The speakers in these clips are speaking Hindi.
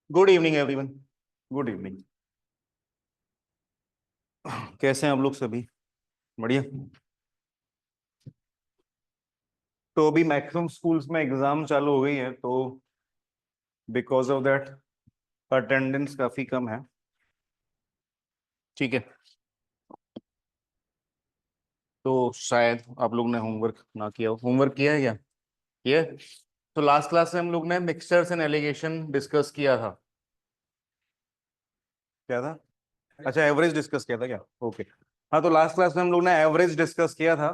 Good evening everyone. Good evening. कैसे हैं आप लोग सभी? बढ़िया। तो अभी मैक्सिमम स्कूल्स में एग्जाम चालू हो गई है, तो बिकॉज ऑफ दैट अटेंडेंस काफी कम है। ठीक है। तो शायद आप लोग ने होमवर्क ना किया हो। होमवर्क किया है क्या? किया है? तो लास्ट क्लास में हम लोग ने मिक्सचर्स एंड एलिगेशन डिस्कस किया था। क्या था? अच्छा, एवरेज डिस्कस किया था क्या? ओके। हाँ, तो लास्ट क्लास में हम लोग ने एवरेज डिस्कस किया था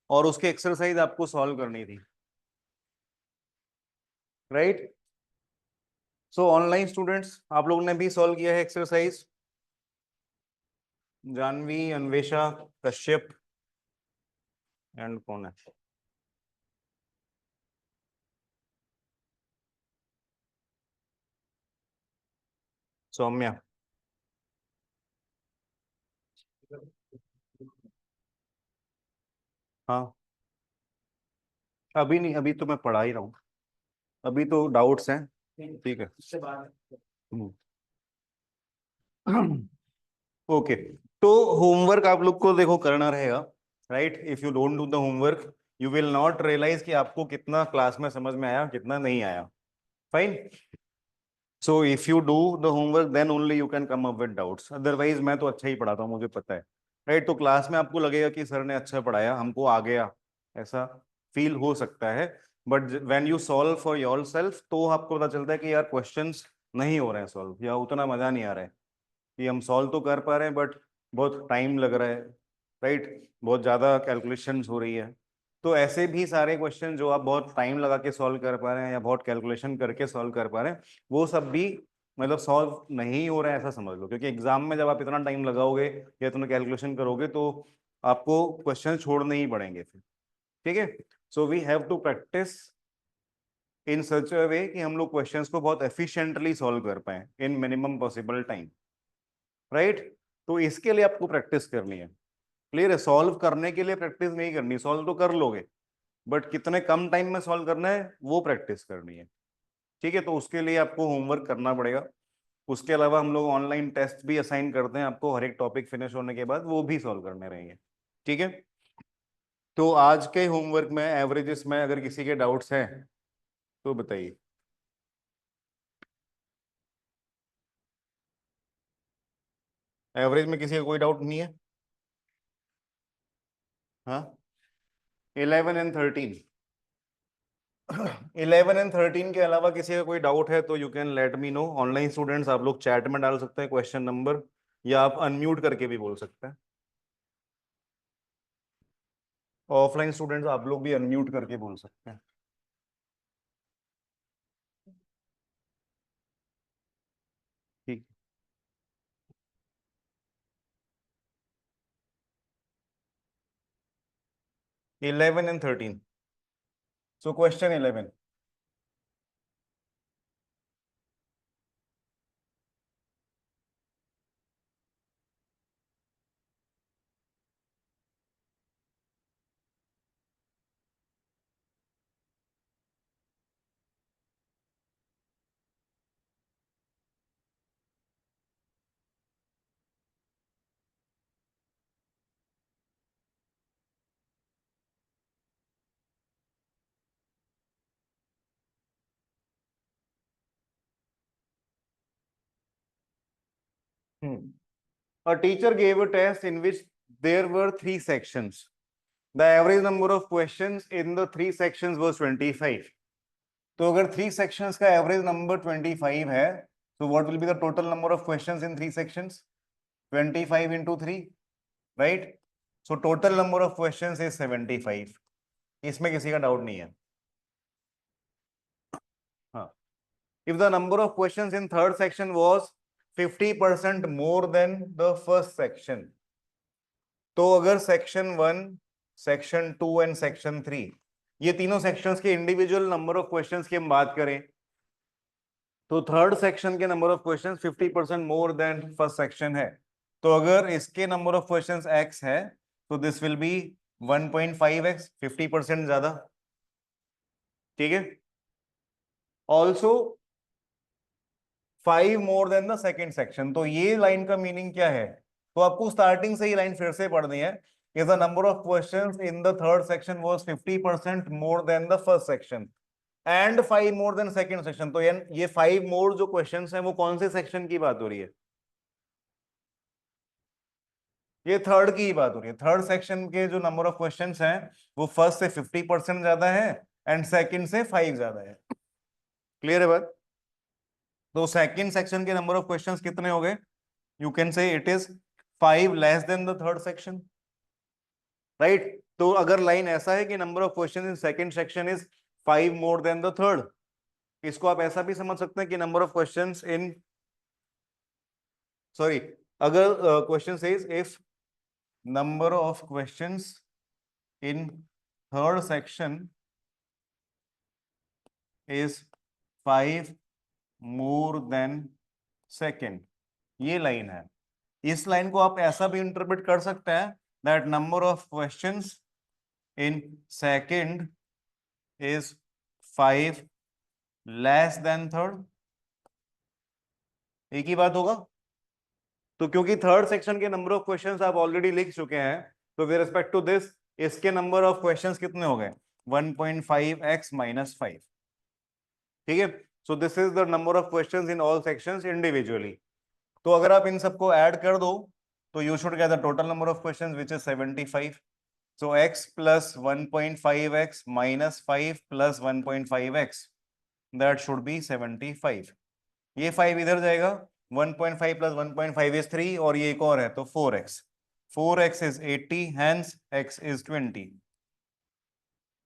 और उसकी एक्सरसाइज आपको सॉल्व करनी थी। राइट। सो ऑनलाइन स्टूडेंट्स, आप लोग ने भी सॉल्व किया है एक्सरसाइज। जानवी, अन्वेषा, कश्यप एंड कौन है? सौम्या। हाँ, अभी नहीं, अभी तो मैं पढ़ा ही रहा हूँ। अभी तो डाउट्स हैं। ठीक है। ओके। तो होमवर्क आप लोग को देखो करना रहेगा। Right, if you don't do the homework you will not realize कि आपको कितना क्लास में समझ में आया, कितना नहीं आया। Fine. So if you do the homework then only you can come up with doubts, otherwise मैं तो अच्छा ही पढ़ाता हूँ, मुझे पता है। राइट, तो क्लास में आपको लगेगा कि सर ने अच्छा पढ़ाया, हमको आ गया, ऐसा फील हो सकता है। But when you solve for your self तो आपको पता चलता है कि यार क्वेश्चंस नहीं हो रहे हैं सॉल्व, या उतना मजा नहीं आ रहा है कि हम सॉल्व तो कर पा रहे हैं बट बहुत टाइम लग रहा है। राइट, बहुत ज़्यादा कैलकुलेशंस हो रही है। तो ऐसे भी सारे क्वेश्चन जो आप बहुत टाइम लगा के सॉल्व कर पा रहे हैं या बहुत कैलकुलेशन करके सॉल्व कर पा रहे हैं, वो सब भी मतलब सॉल्व नहीं हो रहा है ऐसा समझ लो, क्योंकि एग्जाम में जब आप इतना टाइम लगाओगे या इतना कैलकुलेशन करोगे तो आपको क्वेश्चन छोड़ने ही पड़ेंगे फिर। ठीक है। So we have to practice in such a way कि हम लोग क्वेश्चंस को बहुत एफिशिएंटली सॉल्व कर पाए इन मिनिमम पॉसिबल टाइम। राइट। तो इसके लिए आपको प्रैक्टिस करनी है। क्लियर है? सॉल्व करने के लिए प्रैक्टिस नहीं करनी, सॉल्व तो कर लोगे बट कितने कम टाइम में सॉल्व करना है वो प्रैक्टिस करनी है। ठीक है, तो उसके लिए आपको होमवर्क करना पड़ेगा। उसके अलावा हम लोग ऑनलाइन टेस्ट भी असाइन करते हैं आपको, हर एक टॉपिक फिनिश होने के बाद वो भी सॉल्व करने रहेंगे। ठीक है। तो आज के होमवर्क में एवरेजेस में अगर किसी के डाउट्स हैं तो बताइए। एवरेज में किसी का कोई डाउट नहीं है? हाँ। 11 एंड 13। 11 एंड 13 के अलावा किसी का कोई डाउट है तो you can let me know. Online students आप लोग चैट में डाल सकते हैं क्वेश्चन नंबर, या आप अनम्यूट करके भी बोल सकते हैं। ऑफलाइन स्टूडेंट्स आप लोग भी अनम्यूट करके बोल सकते हैं। ठीक। 11 and 13। So question 11। A teacher gave a test in which there were three sections. The average number of questions in the three sections was 25. तो अगर थ्री सेक्शंस का एवरेज नंबर 25 है तो what will be the total number of questions in three sections? 25 into 3। Right. So total number of questions is 75। इसमें किसी का डाउट नहीं है। हाँ। If the number of questions in third section was 50% more than the first section, तो अगर सेक्शन 1, सेक्शन 2 एंड सेक्शन 3, ये तीनों सेक्शंस के इंडिविजुअल नंबर ऑफ क्वेश्चंस की हम बात करें तो थर्ड सेक्शन के number of questions 50% more than first section है। तो अगर इसके नंबर ऑफ क्वेश्चंस x है तो दिस विल बी 1.5x, 50% ज्यादा। ठीक है। Also 5 more than the second section. तो ये लाइन का मीनिंग क्या है? तो आपको स्टार्टिंग से ही लाइन फिर से पढ़नी है। If the number of questions in the third section was 50% more than the first section and 5 more then second section. तो ये 5 मोर जो क्वेश्चंस हैं वो कौन से सेक्शन की बात हो रही है? ये थर्ड की ही बात हो रही है। थर्ड सेक्शन के जो नंबर ऑफ क्वेश्चंस हैं वो फर्स्ट से 50% ज्यादा है एंड सेकंड से 5 ज्यादा है। क्लियर है बात? तो सेकंड सेक्शन के नंबर ऑफ क्वेश्चंस कितने हो गए? You can say it is 5 less than the third section, right? तो अगर लाइन ऐसा है कि number of questions in second section is 5 more than the third, इसको आप ऐसा भी समझ सकते हैं कि number of questions in, sorry, अगर question says if number of questions in third section is 5 more than second, ये लाइन है। इस लाइन को आप ऐसा भी इंटरप्रेट कर सकते हैं that number of questions in second is 5 less then third. एक ही बात होगा। तो क्योंकि थर्ड सेक्शन के नंबर ऑफ क्वेश्चंस आप ऑलरेडी लिख चुके हैं, तो विद रिस्पेक्ट टू दिस इसके नंबर ऑफ क्वेश्चंस कितने हो गए? 1.5x minus 5। ठीक है, so this is the number of questions in all sections individually. तो अगर आप इन सबको ऐड कर दो तो you should get the total number of questions which is 75। So x plus 1.5x minus 5 plus 1.5x, that should be 75। ये 5 इधर जाएगा, 1.5 प्लस 1.5 इज 3 और ये एक और है तो 4x। 4x is 80, hence x is 20।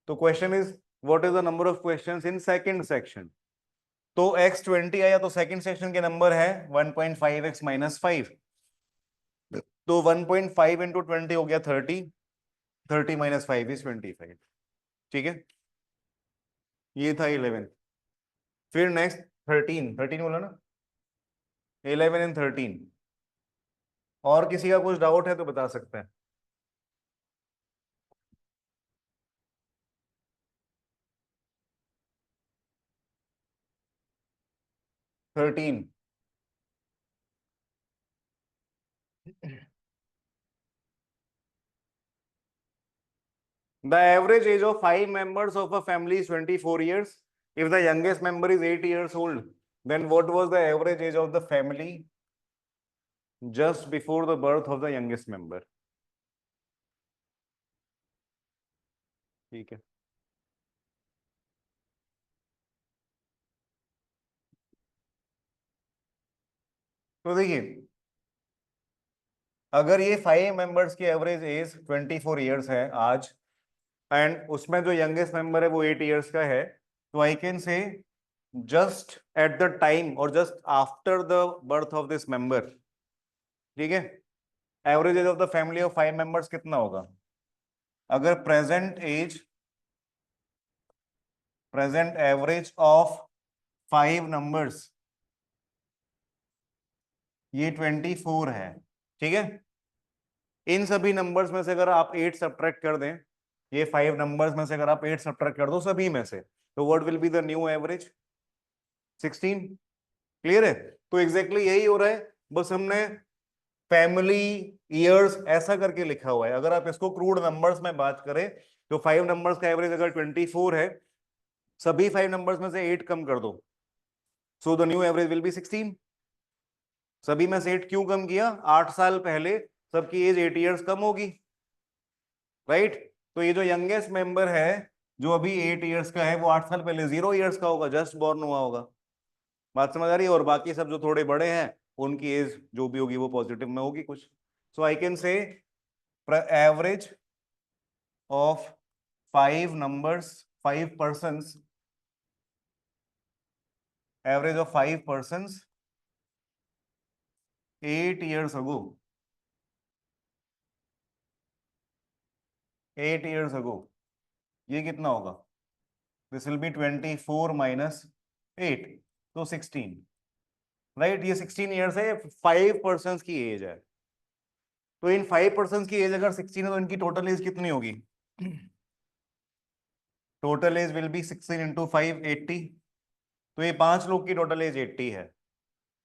तो question is what is the number of questions in second section? तो x 20 आया तो सेकंड सेक्शन के नंबर है 1.5x माइनस 5। तो 1.5 इंटू 20 हो गया 30, 30 माइनस 5 इज 25। ठीक है, ये था 11। फिर नेक्स्ट 13, 13 बोला ना, 11 एंड 13। और किसी का कुछ डाउट है तो बता सकते हैं। 13, the average age of 5 members of a family is 24 years. If the youngest member is 8 years old, then what was the average age of the family just before the birth of the youngest member? ठीक है, तो देखिए अगर ये 5 मेंबर्स की एवरेज एज 24 इयर्स है आज, एंड उसमें जो यंगेस्ट मेंबर है वो 8 इयर्स का है, तो I can say just at the time और just after the birth of this member, ठीक है, average age of the family of 5 members कितना होगा? अगर प्रेजेंट एवरेज ऑफ 5 नंबर्स ये 24 है, ठीक है, इन सभी नंबर्स में से अगर आप 8 सब्ट्रैक्ट कर दें, ये 5 नंबर्स में से अगर आप 8 सब्ट्रैक्ट कर दो सभी में से, तो what will be the new average? 16। Clear है? तो एग्जैक्टली यही हो रहा है, बस हमने फैमिली ईयर्स ऐसा करके लिखा हुआ है। अगर आप इसको क्रूड नंबर्स में बात करें तो 5 नंबर्स का एवरेज अगर 24 है, सभी 5 नंबर्स में से 8 कम कर दो, so the new average will be 16। सभी में से 8 क्यों कम किया? 8 साल पहले सबकी एज 8 इयर्स कम होगी, राइट? तो ये जो यंगेस्ट मेंबर है जो अभी 8 इयर्स का है वो 8 साल पहले 0 इयर्स का होगा, जस्ट बॉर्न हुआ होगा। बात समझ आ रही है? और बाकी सब जो थोड़े बड़े हैं उनकी एज जो भी होगी वो पॉजिटिव में होगी कुछ। So I can say average of 5 numbers, 5 persons, average of 5 persons 8 years ago, 8 years ago, ये कितना होगा? दिस विल बी 24 माइनस 8, तो 16, राइट? ये 16 ईयर्स है, 5 पर्सन की एज है। तो इन 5 पर्सन की एज अगर 16 है तो इनकी टोटल एज कितनी होगी? Total age will be 16 into 5, 80। तो ये 5 लोग की टोटल एज 80 है।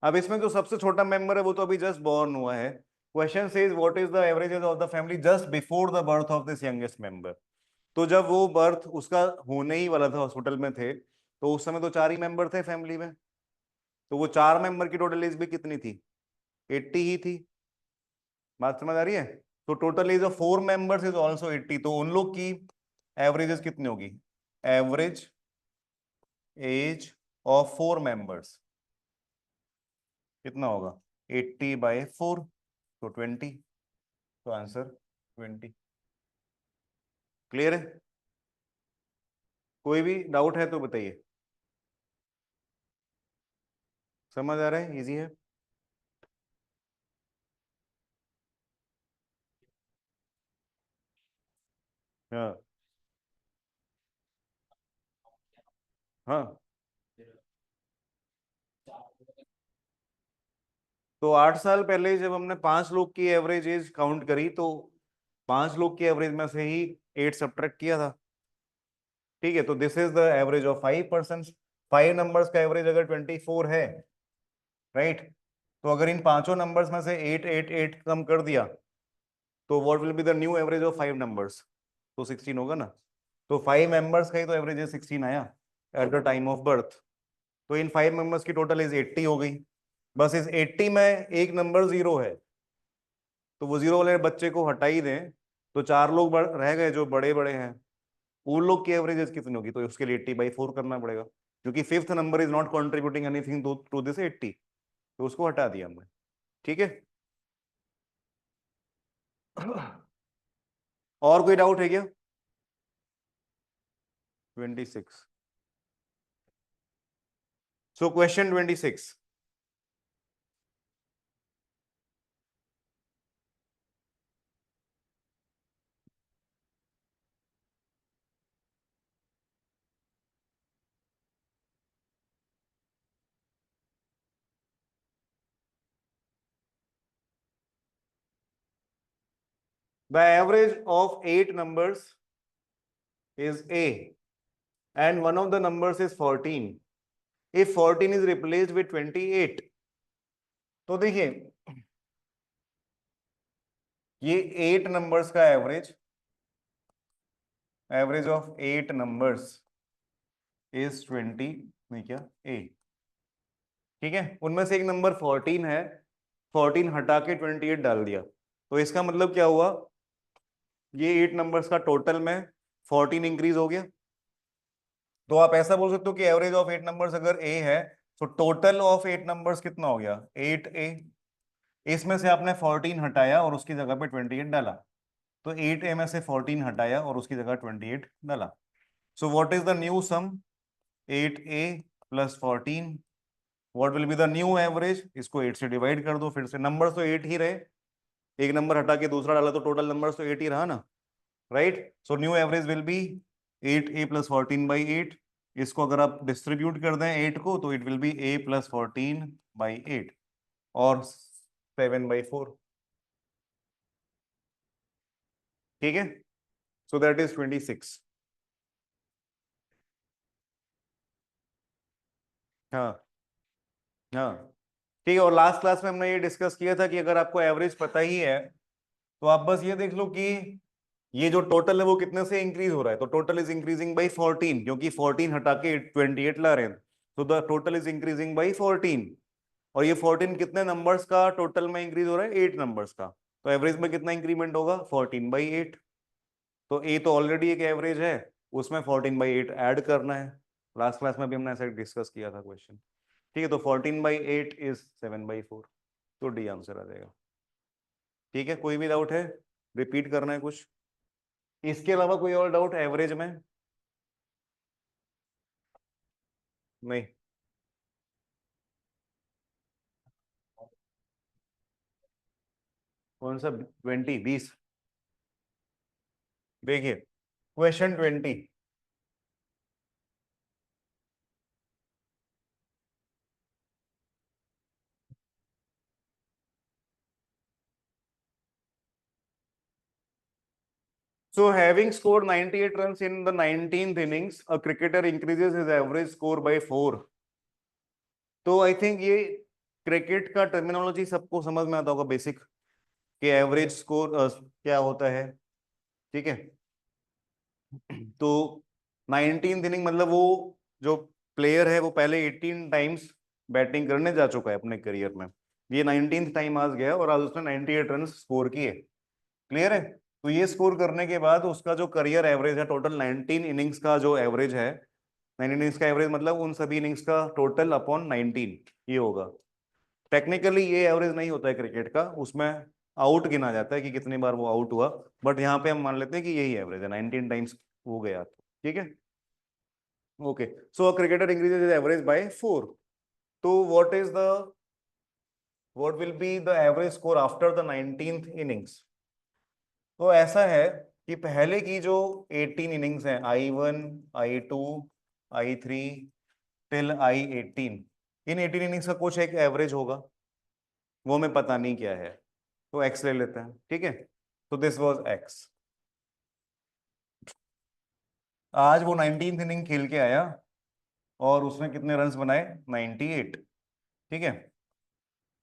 अब इसमें जो सबसे छोटा मेंबर है वो तो अभी जस्ट बॉर्न हुआ है। Question says what is the average age of the family just before the birth of this youngest member. तो जब वो बर्थ उसका होने ही वाला था, हॉस्पिटल में थे, तो उस समय तो 4 ही मेंबर थे फैमिली में। तो वो 4 मेंबर की टोटल एज भी कितनी थी? 80 ही थी। बात समझ आ रही है? तो total age of 4 members is also 80। तो उन लोग की एवरेजेस कितनी होगी? एवरेज एज ऑफ 4 मेंबर्स कितना होगा? 80/4, तो 20। तो आंसर 20। क्लियर है? कोई भी डाउट है तो बताइए। समझ आ रहा है? इजी है। हाँ हाँ। तो 8 साल पहले जब हमने 5 लोग की एवरेज एज काउंट करी, तो 5 लोग की एवरेज में से ही 8 सब्ट्रैक्ट किया था। ठीक है, तो this is the average of 5%। 5 numbers का एवरेज अगर 24 है, राइट, तो अगर इन पांचों नंबर्स में से 8 8 8 कम कर दिया, तो what will be the new average of 5 numbers? तो 16 होगा ना। तो 5 मेंबर्स का ही तो एवरेज है 16 आया eight the time of birth. तो इन 5 मेंबर्स की टोटल इज 80 हो गई। बस इस 80 में एक नंबर जीरो है, तो वो जीरो वाले बच्चे को हटा ही दें, तो 4 लोग रह गए जो बड़े बड़े हैं। उन लोग की एवरेज कितनी होगी? तो उसके लिए 80/4 करना पड़ेगा, क्योंकि fifth number is not contributing anything to this 80। तो उसको हटा दिया हमने। ठीक है। और कोई डाउट है क्या? 26। So question 26। The average of 8 numbers is A and one of the numbers is 14. If 14 is replaced with 28, तो देखिए, ये 8 नंबर्स का average, average of 8 numbers is 20, नहीं क्या ए। ठीक है, उनमें से एक नंबर 14 है, 14 हटा के 28 डाल दिया। तो इसका मतलब क्या हुआ? ये 8 नंबर्स का टोटल में 14 इंक्रीज हो गया। तो आप ऐसा बोल सकते हो कि एवरेज ऑफ 8 नंबर्स अगर ए है, तो टोटल ऑफ 8 नंबर्स कितना हो गया? 8A। इसमें से आपने 14 हटाया और उसकी जगह पे 28 डाला, तो 8A में से 14 हटाया और उसकी जगह 28 डाला। So what is the new sum? 8A plus 14। What will be the new average? इसको 8 से डिवाइड कर दो, फिर से नंबर तो 8 ही रहे, एक नंबर हटा के दूसरा डाला तो टोटल नंबर तो 8 ही रहा ना, right. So new average will be 8A plus 14/8। इसको अगर आप डिस्ट्रीब्यूट कर दें 8 को, तो it will be A plus 14/8 और 7/4। ठीक है, सो दैट इज 26। हाँ हाँ। ठीक है, और लास्ट क्लास में हमने ये डिस्कस किया था कि अगर आपको एवरेज पता ही है, तो आप बस ये देख लो कि ये जो टोटल है वो कितने से इंक्रीज हो रहा है। तो टोटल इज इंक्रीजिंग बाई 14, क्योंकि 14 हटा के 28 ला रहे हैं, तो the total is increasing by 14। और ये 14 कितने नंबर्स का टोटल में इंक्रीज हो रहा है? 8 नंबर्स का। तो एवरेज में कितना इंक्रीमेंट होगा? 14/8। तो ए तो ऑलरेडी एक एवरेज है, उसमें 14/8 ऐड करना है। लास्ट क्लास में भी हमने ऐसा डिस्कस किया था क्वेश्चन। ठीक है, तो 14/8 इज 7/4। तो डी आंसर आ जाएगा। ठीक है, कोई भी डाउट है? रिपीट करना है कुछ? इसके अलावा कोई और डाउट एवरेज में? नहीं। कौन सा 20? 20? देखिए, question 20। So having scored 98 runs in the 19th innings, a cricketer increases his average score by 4. तो आई थिंक ये क्रिकेट का टर्मिनोलॉजी सबको समझ में आता होगा बेसिक, कि एवरेज स्कोर क्या होता है, ठीक है। तो 19th इनिंग मतलब वो जो प्लेयर है वो पहले 18 टाइम्स बैटिंग करने जा चुका है अपने करियर में, ये 19th टाइम आज गया और आज उसने 98 रन स्कोर किए। क्लियर है? तो ये स्कोर करने के बाद उसका जो करियर एवरेज है टोटल 19 इनिंग्स का जो एवरेज है, 19 इनिंग्स का एवरेज मतलब उन सभी इनिंग्स का टोटल अपॉन 19 ये होगा। टेक्निकली ये एवरेज नहीं होता है क्रिकेट का, उसमें आउट गिना जाता है कि कितनी बार वो आउट हुआ, बट यहाँ पे हम मान लेते हैं कि यही एवरेज है, 19 टाइम्स हो गया तो ठीक है। Okay, so a cricketer increases his average by 4, तो what will be the average score after the 19th innings. तो ऐसा है कि पहले की जो 18 इनिंग्स हैं, I1, I2, I3 till I18, इन 18 इनिंग्स का कुछ एक एवरेज होगा, वो हमें पता नहीं क्या है, तो एक्स ले लेते हैं, ठीक है। तो दिस वाज एक्स। आज वो 19th इनिंग खेल के आया और उसने कितने रन्स बनाए? 98, ठीक है।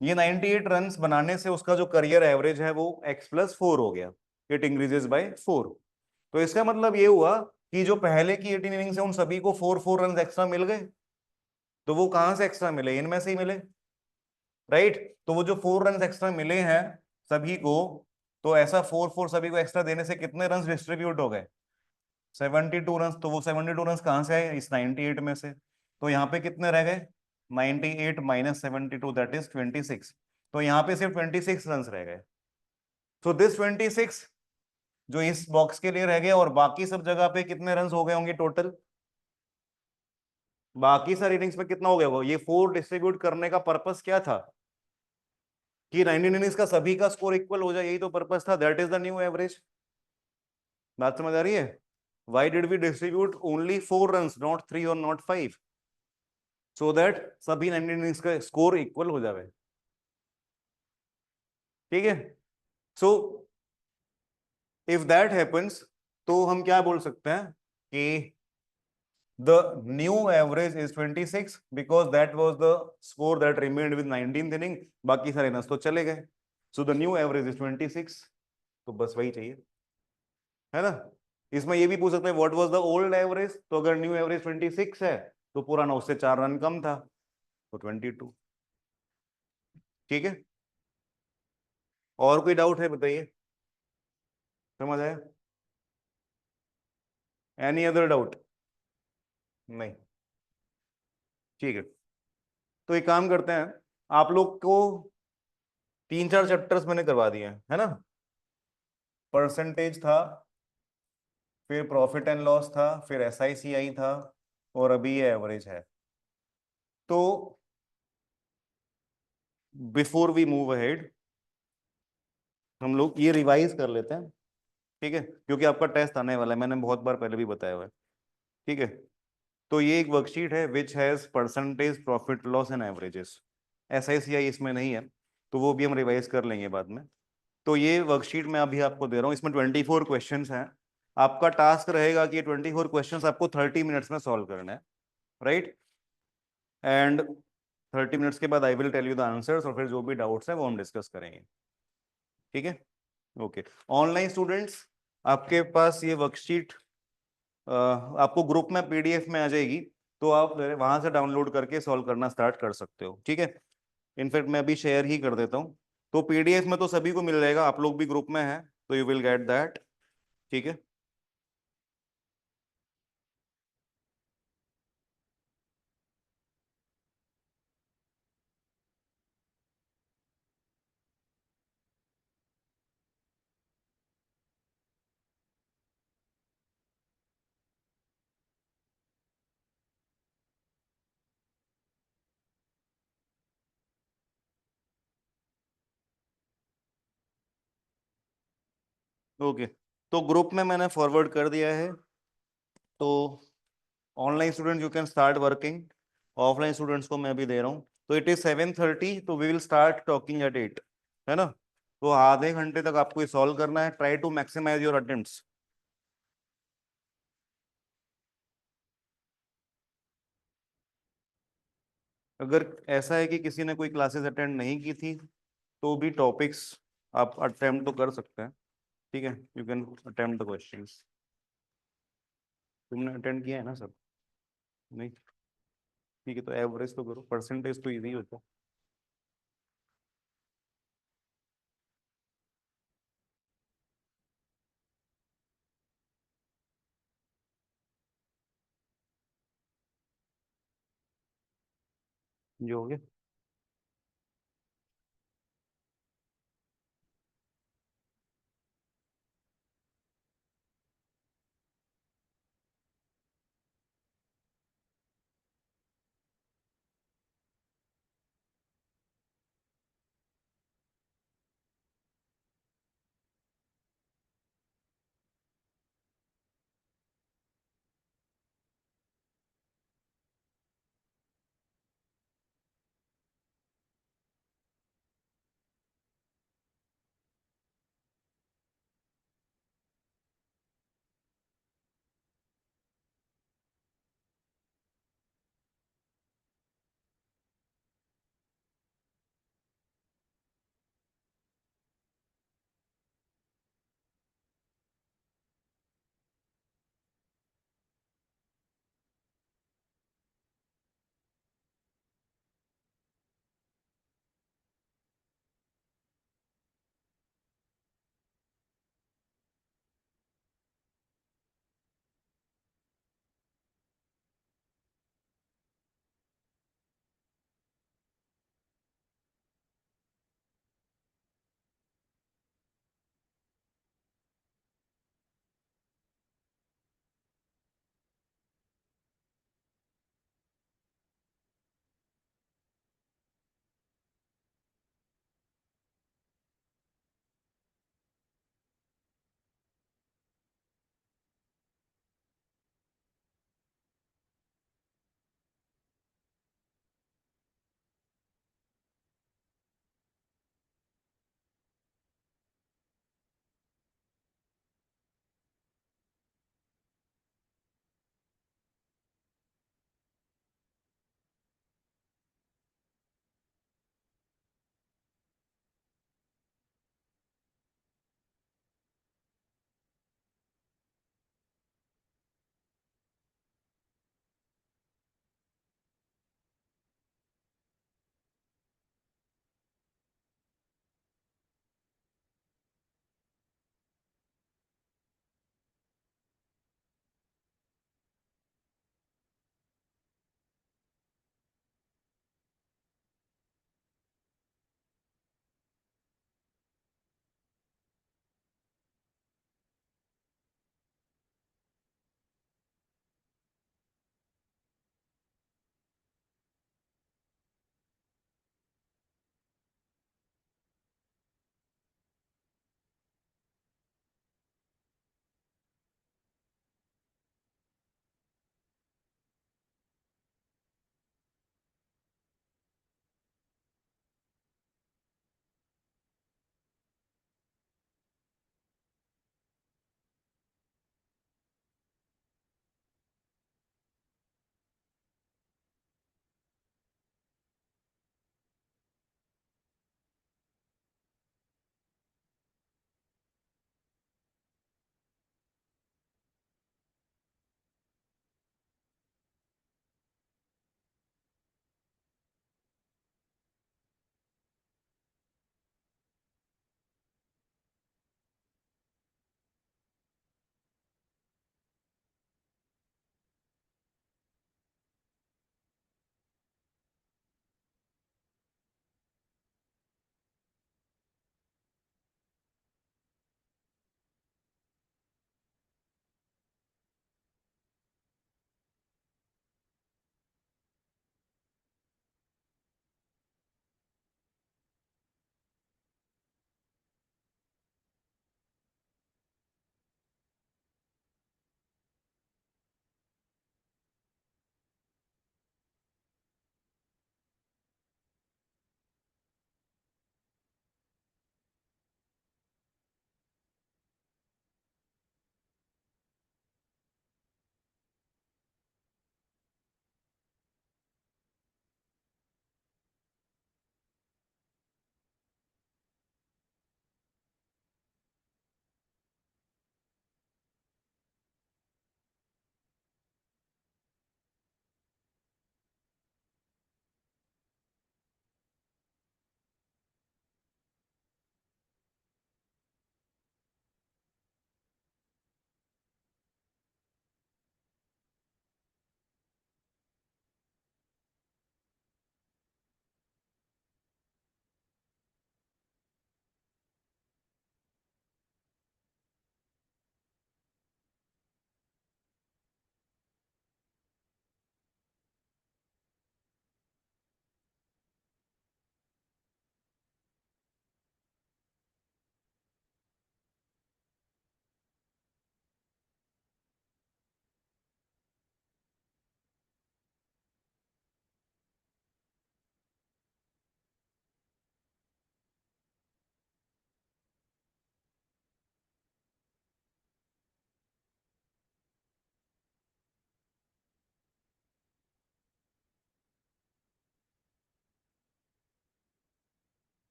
ये 98 रन्स बनाने से उसका जो करियर एवरेज है वो x+4 हो गया, इट इंक्रीजेस बाय 4। तो इसका मतलब ये हुआ कि जो पहले की 18 इनिंग्स है उन सभी को 4 रन एक्स्ट्रा मिल गए। तो वो कहां से एक्स्ट्रा मिले? इनमें से ही मिले, राइट। तो वो जो 4 रन एक्स्ट्रा मिले हैं सभी को, तो ऐसा 4 सभी को एक्स्ट्रा देने से कितने रन डिस्ट्रीब्यूट हो गए? 72 रन। तो वो 72 रन कहां से आए? इस 98 में से। तो यहाँ पे कितने रह गए? 98 माइनस 72 दैट इज 26। तो यहाँ पे सिर्फ 26 रन रह गए। सो दिस 26 जो इस बॉक्स के लिए रह गए, और बाकी सब जगह पे कितने रन हो गए होंगे टोटल? बाकी सारी इनिंग्स में कितना हो गया? वो ये 4 डिस्ट्रीब्यूट करने का पर्पस क्या था? कि 19 इनिंग्स का सभी का स्कोर इक्वल हो जाए, यही तो पर्पस था। That is the new average. बात समझ आ रही है? Why did we distribute only 4 runs, not 3 or not 5? So that सभी 19 इनिंग्स का स्कोर इक्वल हो जाए, ठीक है। सो इफ दैट हैपेंस, तो हम क्या बोल सकते हैं कि the new average is 26 because that was the score that remained with 19th inning, बाकी सारे रन तो चले गए। So the new average is 26। तो बस वही चाहिए, है ना। इसमें ये भी पूछ सकते हैं what was the old average, तो अगर न्यू एवरेज 26 है तो पुराना उससे 4 रन कम था, तो 22, ठीक है। और कोई डाउट है बताइए? समझ आया? Any other doubt? नहीं, ठीक है। तो एक काम करते हैं, आप लोग को 3-4 चैप्टर्स मैंने करवा दिए हैं, है ना। परसेंटेज था, फिर प्रॉफिट एंड लॉस था, फिर SICI था, और अभी ये एवरेज है। तो बिफोर वी मूव अहेड हम लोग ये रिवाइज कर लेते हैं, ठीक है, क्योंकि आपका टेस्ट आने वाला है, मैंने बहुत बार पहले भी बताया हुआ है, ठीक है। तो ये एक वर्कशीट है which has percentage, profit loss and averages. SICI इसमें नहीं है, तो वो भी हम रिवाइज कर लेंगे बाद में। तो ये वर्कशीट मैं अभी आपको दे रहा हूँ, इसमें 24 क्वेश्चंस हैं। आपका टास्क रहेगा कि ये 24 क्वेश्चंस आपको 30 मिनट्स में सॉल्व करना है, राइट। एंड 30 मिनट्स के बाद I will tell you the answers, और फिर जो भी डाउट्स हैं वो हम डिस्कस करेंगे, ठीक है। ओके, ऑनलाइन स्टूडेंट्स, आपके पास ये वर्कशीट आपको ग्रुप में PDF में आ जाएगी, तो आप वहां से डाउनलोड करके सॉल्व करना स्टार्ट कर सकते हो, ठीक है। इनफैक्ट मैं अभी शेयर ही कर देता हूँ। तो PDF में तो सभी को मिल जाएगा, आप लोग भी ग्रुप में हैं तो यू विल गेट दैट, ठीक है। ओके, तो ग्रुप में मैंने फॉरवर्ड कर दिया है। तो online student you can start working, offline students को मैं अभी दे रहा हूँ। तो इट इज 7:30, तो we will start talking at 8, है ना। तो आधे घंटे तक आपको ये सॉल्व करना है, try to maximize your attempts. अगर ऐसा है कि किसी ने कोई क्लासेस अटेंड नहीं की थी तो भी टॉपिक्स आप अटेम्प्ट तो कर सकते हैं। ठीक है, you can attempt the questions. तुमने अटेंड किया है ना सब? नहीं? ठीक है, तो एवरेज तो करो, परसेंटेज तो इजी होता है। जो हो गया।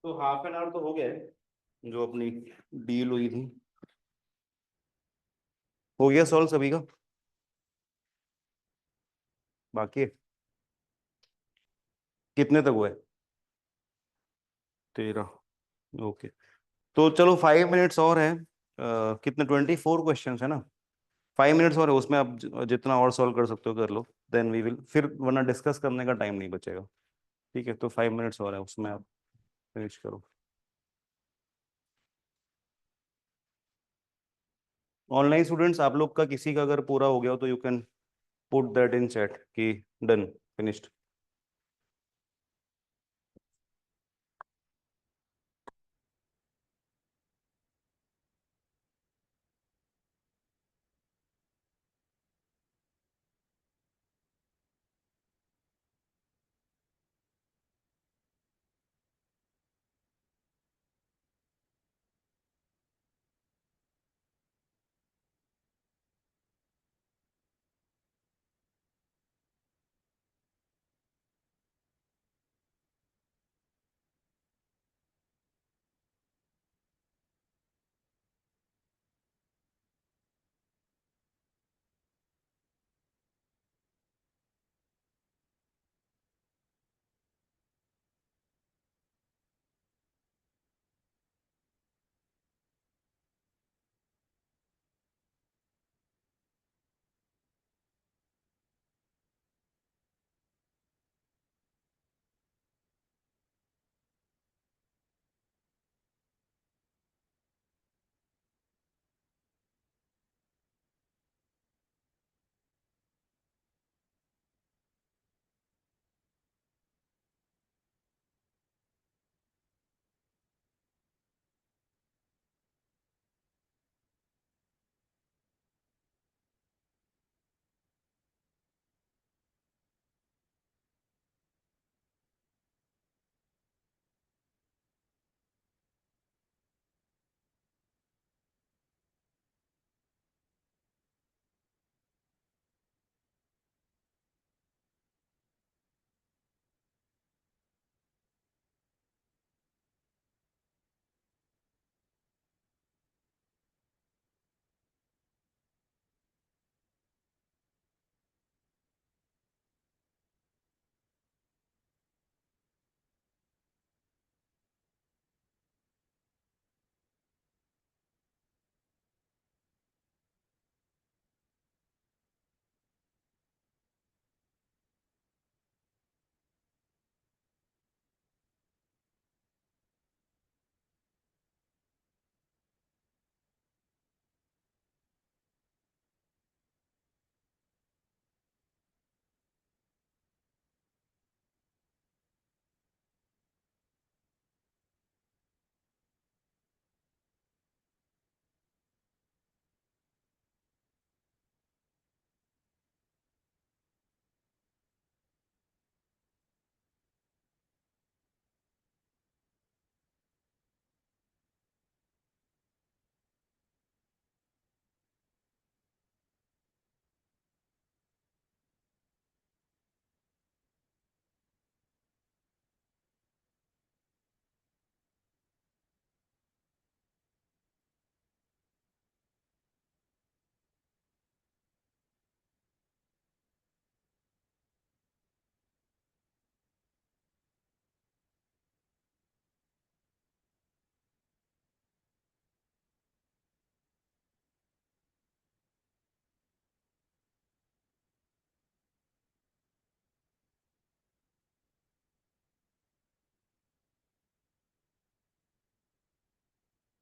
तो हाफ एन आवर तो हो गया है जो अपनी डील हुई थी। हो गया सॉल्व सभी का? बाकी है? कितने तक हुए? 13। ओके। तो चलो 5 मिनट्स और है। कितने 24 क्वेश्चन है ना? 5 मिनट्स और है, उसमें आप जितना और सॉल्व कर सकते हो कर लो। देन वी विल फिर, वरना डिस्कस करने का टाइम नहीं बचेगा। ठीक है, तो 5 मिनट्स और है, उसमें आप फिनिश करो। ऑनलाइन स्टूडेंट्स आप लोग का किसी का अगर पूरा हो गया हो तो you can put that in chat कि डन, फिनिश्ड।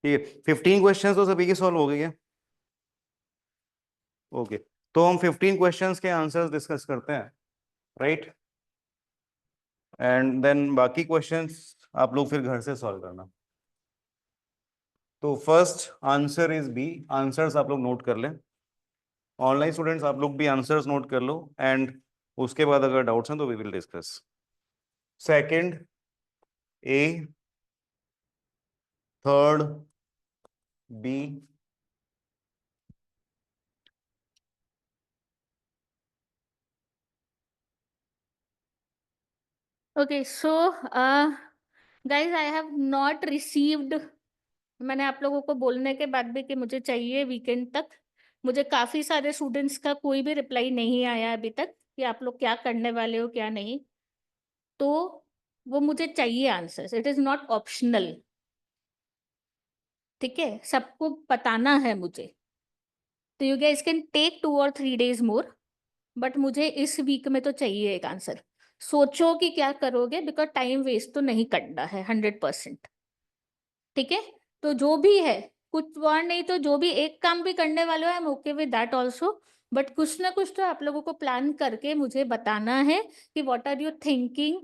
ठीक है, 15 क्वेश्चन तो सभी के सॉल्व हो गए हैं। ओके, तो हम 15 क्वेश्चंस के आंसर्स डिस्कस करते हैं, राइट? एंड देन बाकी क्वेश्चंस आप लोग फिर घर से सॉल्व करना। तो first answer is B. Answers आप लोग नोट कर लें। ऑनलाइन स्टूडेंट्स आप लोग भी आंसर्स नोट कर लो, एंड उसके बाद अगर डाउट्स हैं तो we will discuss. Second A, third B, Okay, so guys I have not received, मैंने आप लोगों को बोलने के बाद भी कि मुझे चाहिए वीकेंड तक, मुझे काफी सारे स्टूडेंट्स का कोई भी रिप्लाई नहीं आया अभी तक कि आप लोग क्या करने वाले हो क्या नहीं। तो वो मुझे चाहिए answers, it is not optional. ठीक है, सबको बताना है मुझे। तो यू गाइस कैन टेक 2 और 3 days मोर, बट मुझे इस वीक में तो चाहिए एक आंसर। सोचो कि क्या करोगे, बिकॉज टाइम वेस्ट तो नहीं करना है 100%। ठीक है, तो जो भी है, कुछ और नहीं तो जो भी एक काम भी करने वाले हो, I am okay with that also. But कुछ ना कुछ तो आप लोगों को प्लान करके मुझे बताना है कि व्हाट आर यू थिंकिंग,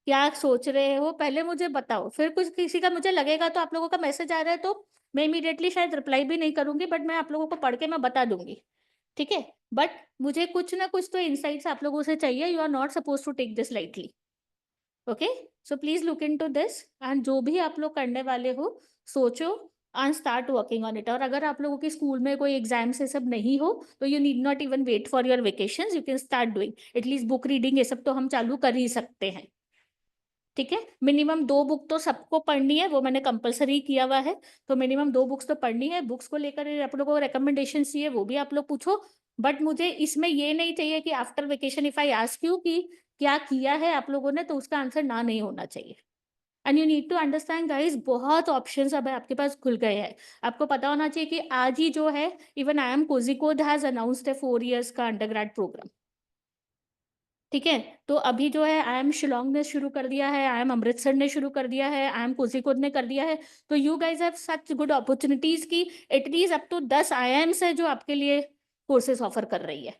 क्या सोच रहे हो, पहले मुझे बताओ। फिर कुछ किसी का मुझे लगेगा तो आप लोगों का मैसेज आ रहा है तो मैं इमीडिएटली शायद रिप्लाई भी नहीं करूंगी, बट मैं आप लोगों को पढ़ के मैं बता दूंगी। ठीक है, बट मुझे कुछ ना कुछ तो इनसाइट्स आप लोगों से चाहिए। You are not suppose to take this lightly. Okay, so please look in to this, and जो भी आप लोग करने वाले हो सोचो and start working on it. और अगर आप लोगों की स्कूल में कोई एग्जाम से सब नहीं हो तो you need not even wait for your vacation, you can start doing at least book reading, ये सब तो हम चालू कर ही सकते हैं। ठीक है, मिनिमम 2 बुक तो सबको पढ़नी है, वो मैंने कंपलसरी किया हुआ है। तो मिनिमम 2 बुक्स तो पढ़नी है। बुक्स को लेकर आप लोगों को रिकमेंडेशन चाहिए, वो भी आप लोग पूछो। बट मुझे इसमें ये नहीं चाहिए कि after vacation if I ask you कि क्या किया है आप लोगों ने, तो उसका आंसर ना नहीं होना चाहिए। And you need to understand guys, बहुत ऑप्शंस अब आपके पास खुल गए हैं। आपको पता होना चाहिए कि आज ही जो है, even I am Kozhikode has announced A 4 years का अंडरग्रेड प्रोग्राम। ठीक है, तो अभी जो है आई एम शिलोंग ने शुरू कर दिया है, आई एम अमृतसर ने शुरू कर दिया है, आई एम कोझिकोड ने कर दिया है। तो you guys have such good opportunities की एटलीस्ट अप टू 10 IIMs है जो आपके लिए कोर्सेज ऑफर कर रही है।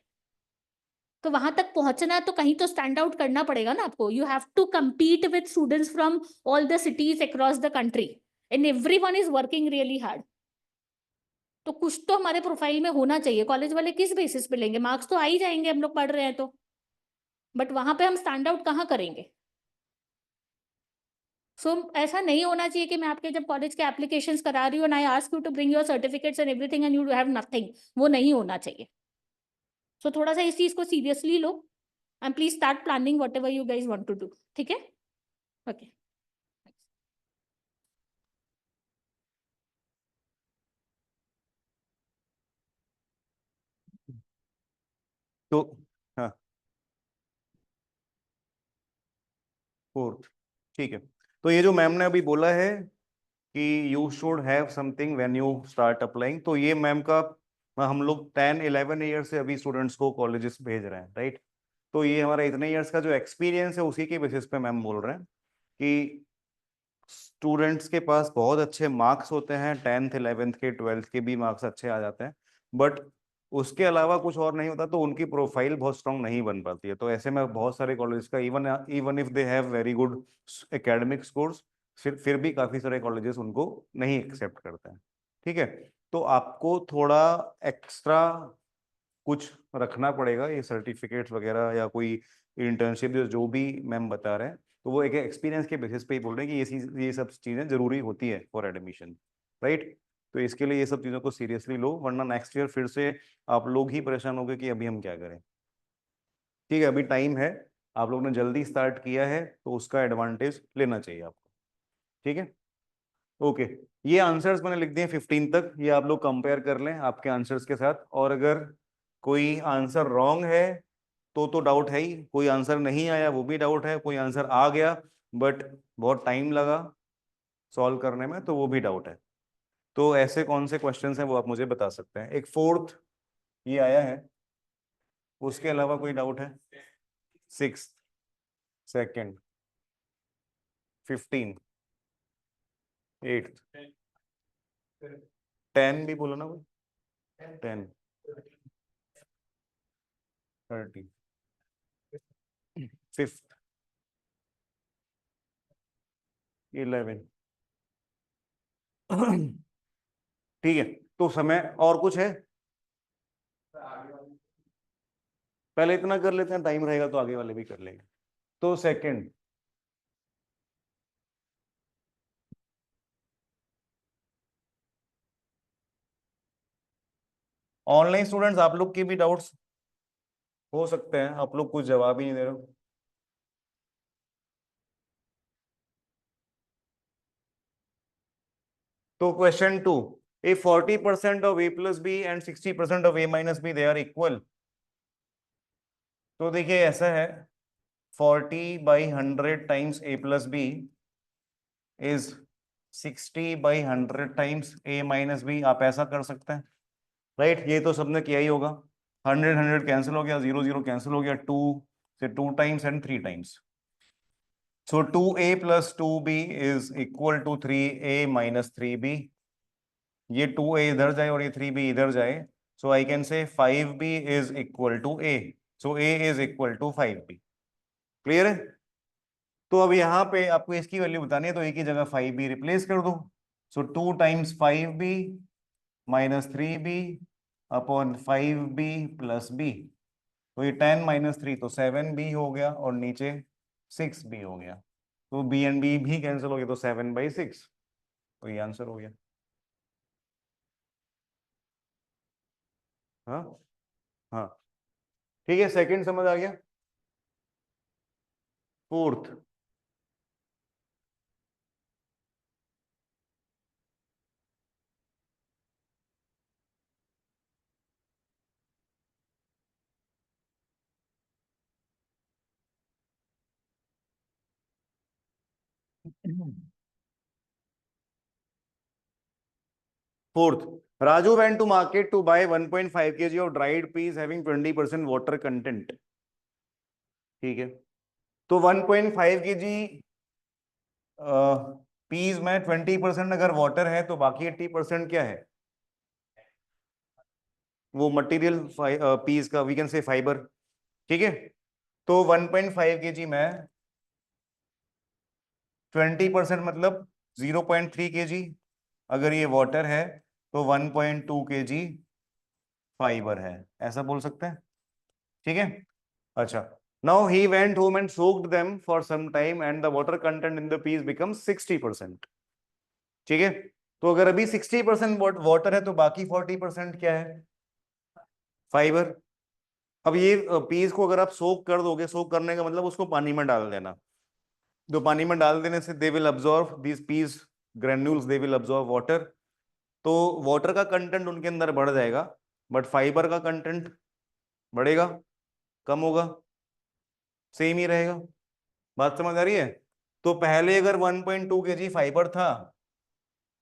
तो वहां तक पहुंचना है तो कहीं तो स्टैंड आउट करना पड़ेगा ना आपको। You have to compete with students from all the cities across the country, and every one is working really hard. तो कुछ तो हमारे प्रोफाइल में होना चाहिए। कॉलेज वाले किस बेसिस पे लेंगे, मार्क्स तो आ ही जाएंगे हम लोग पढ़ रहे हैं तो, बट वहां पे हम स्टैंड आउट कहाँ करेंगे। ऐसा नहीं होना चाहिए कि मैं आपके जब कॉलेज के एप्लीकेशंस करा रही हूँ and I ask you to bring your certificates and everything and you have nothing. वो नहीं होना चाहिए। थोड़ा सा इस चीज को सीरियसली लो and please start planning whatever you guys want to do. ठीक है, ओके। तो हाँ, फोर्थ, ठीक है। तो ये जो मैम ने अभी बोला है कि you should have something when you start applying, तो ये मैम का हम लोग 10-11 ईयर से अभी स्टूडेंट्स को कॉलेजेस भेज रहे हैं, राइट। तो ये हमारा इतने ईयर्स का जो एक्सपीरियंस है उसी के बेसिस पे मैम बोल रहे हैं कि स्टूडेंट्स के पास बहुत अच्छे मार्क्स होते हैं, 10th 11th के 12th के भी मार्क्स अच्छे आ जाते हैं, बट उसके अलावा कुछ और नहीं होता, तो उनकी प्रोफाइल बहुत स्ट्रांग नहीं बन पाती है। तो ऐसे में बहुत सारे कॉलेज का even even if they have very good academic scores, फिर भी काफी सारे कॉलेजेस उनको नहीं एक्सेप्ट करते हैं। ठीक है, तो आपको थोड़ा एक्स्ट्रा कुछ रखना पड़ेगा, ये सर्टिफिकेट्स वगैरह या कोई इंटर्नशिप जो भी मैम बता रहे हैं, तो वो एक एक्सपीरियंस के बेसिस पे ही बोल रहे हैं कि ये सब चीज़ें जरूरी होती है फॉर एडमिशन, राइट। तो इसके लिए ये सब चीज़ों को सीरियसली लो, वरना नेक्स्ट ईयर फिर से आप लोग ही परेशान होगे कि अभी हम क्या करें। ठीक है, अभी टाइम है, आप लोग ने जल्दी स्टार्ट किया है तो उसका एडवांटेज लेना चाहिए आपको। ठीक है, ओके। ये आंसर्स मैंने लिख दिए 15 तक, ये आप लोग कंपेयर कर लें आपके आंसर्स के साथ, और अगर कोई आंसर रॉन्ग है तो डाउट है ही, कोई आंसर नहीं आया वो भी डाउट है, कोई आंसर आ गया बट बहुत टाइम लगा सॉल्व करने में तो वो भी डाउट है। तो ऐसे कौन से क्वेश्चंस हैं वो आप मुझे बता सकते हैं। एक फोर्थ ये आया है, उसके अलावा कोई डाउट है। सिक्स, सेकेंड, 15, 8, 10 भी बोलो ना कोई, 10, 30, 5, 11। ठीक है, तो समय और कुछ है, पहले इतना कर लेते हैं, टाइम रहेगा तो आगे वाले भी कर लेंगे। तो सेकंड, ऑनलाइन स्टूडेंट्स आप लोग की भी डाउट्स हो सकते हैं, आप लोग कुछ जवाब ही नहीं दे रहे हो। तो question 2, if 40% of a plus b and 60% of a minus b they are equal, तो देखिए ऐसा है 40/100 times a plus b is 60/100 times a minus b। आप ऐसा कर सकते हैं, राइट? ये तो सबने किया ही होगा। 100 कैंसिल हो गया, 0 कैंसिल हो गया, 2 से 2 times and 3 times. So 2a plus 2b is equal to 3a minus 3b। ये 2a इधर जाए और ये 3b इधर जाए, so I can say 5b is equal to a। So a is equal to 5b। Clear है? तो अब यहाँ पे आपको इसकी वैल्यू बतानी है, तो a की जगह 5b रिप्लेस कर दो। सो 2 times 5b minus 3b upon 5b plus b। तो ये 10 माइनस 3 तो 7b हो गया और नीचे 6b हो गया। तो b एंड b भी कैंसिल हो गया, तो 7/6। तो ये आंसर हो गया। हाँ हाँ, ठीक है, सेकंड समझ आ गया। Fourth, fourth, Raju went to market to buy 1.5 kg of dried peas having 20% water content। ठीक है, तो 1.5 kg पीस में 20% अगर वाटर है तो बाकी 80% क्या है? वो मटेरियल पीस का, वी कैन से फाइबर। ठीक है, तो 1.5 kg में 20% मतलब 0.3 kg अगर ये वाटर है तो 1.2 kg फाइबर है, ऐसा बोल सकते हैं। ठीक है, अच्छा। Now he went home and soaked them for some time and the water content in the piece becomes 60%। ठीक है, तो अगर अभी 60% वाटर है तो बाकी 40% क्या है? फाइबर। अब ये पीस को अगर आप सोक कर दोगे, सोक करने का मतलब उसको पानी में डाल देना, तो पानी में डाल देने से they will absorb this piece granules, they will absorb water. तो वाटर का कंटेंट उनके अंदर बढ़ जाएगा, बट फाइबर का कंटेंट बढ़ेगा, कम होगा, सेम ही रहेगा। बात समझ आ रही है? तो पहले अगर 1.2 kg फाइबर था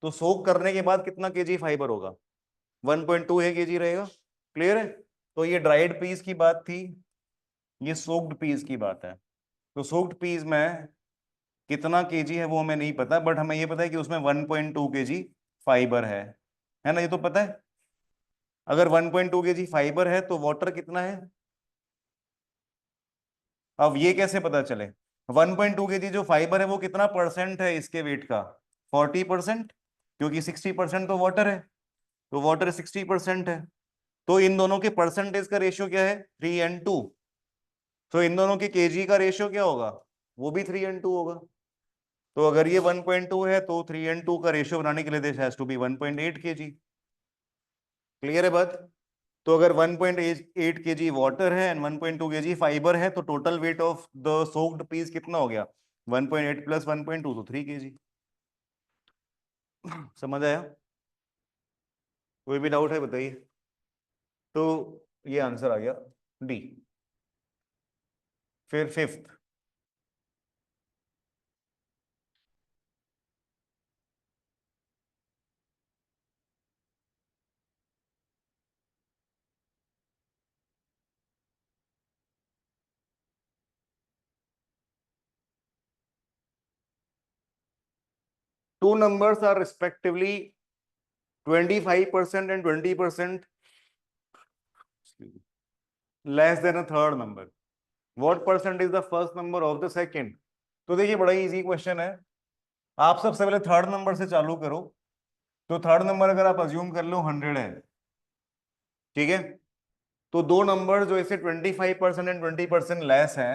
तो सोक करने के बाद कितना केजी फाइबर होगा? 1.2 kg रहेगा। क्लियर है? तो ये ड्राइड पीस की बात थी, ये सोक्ड पीस की बात है। तो सोक्ड पीस में कितना केजी है वो हमें नहीं पता, बट हमें ये पता है कि उसमें 1.2 केजी फाइबर है ना? ये तो पता है। अगर 1.2 केजी फाइबर है तो वाटर कितना है? अब ये कैसे पता चले? 1.2 केजी जो फाइबर है वो कितना परसेंट है इसके वेट का? 40%, क्योंकि 60% तो वाटर है, तो वाटर 60% है। तो इन दोनों के परसेंटेज का रेशियो क्या है? 3:2। तो इन दोनों के केजी का रेशियो क्या होगा? वो भी 3:2 होगा। तो अगर ये 1.2 है तो 3:2 का रेशियो बनाने के लिए this has to be 1.8 kg. Clear है बात? तो अगर 1.8 केजी वाटर है एंड 1.2 केजी फाइबर है तो total weight of the soaked piece कितना हो गया? 1.8 प्लस 1.2 तो 3 केजी। समझ आया? कोई भी डाउट है बताइए। तो ये आंसर आ गया डी। फिर fifth, two numbers are respectively 25% and 20% less than a third number. What percent is the first number of the second? तो देखिए बड़ा इजी क्वेश्चन है। आप सबसे पहले थर्ड नंबर से चालू करो। तो थर्ड नंबर अगर आप अज्यूम कर लो 100 है, ठीक है, तो दो नंबर जो इससे 25% एंड 20% लेस है,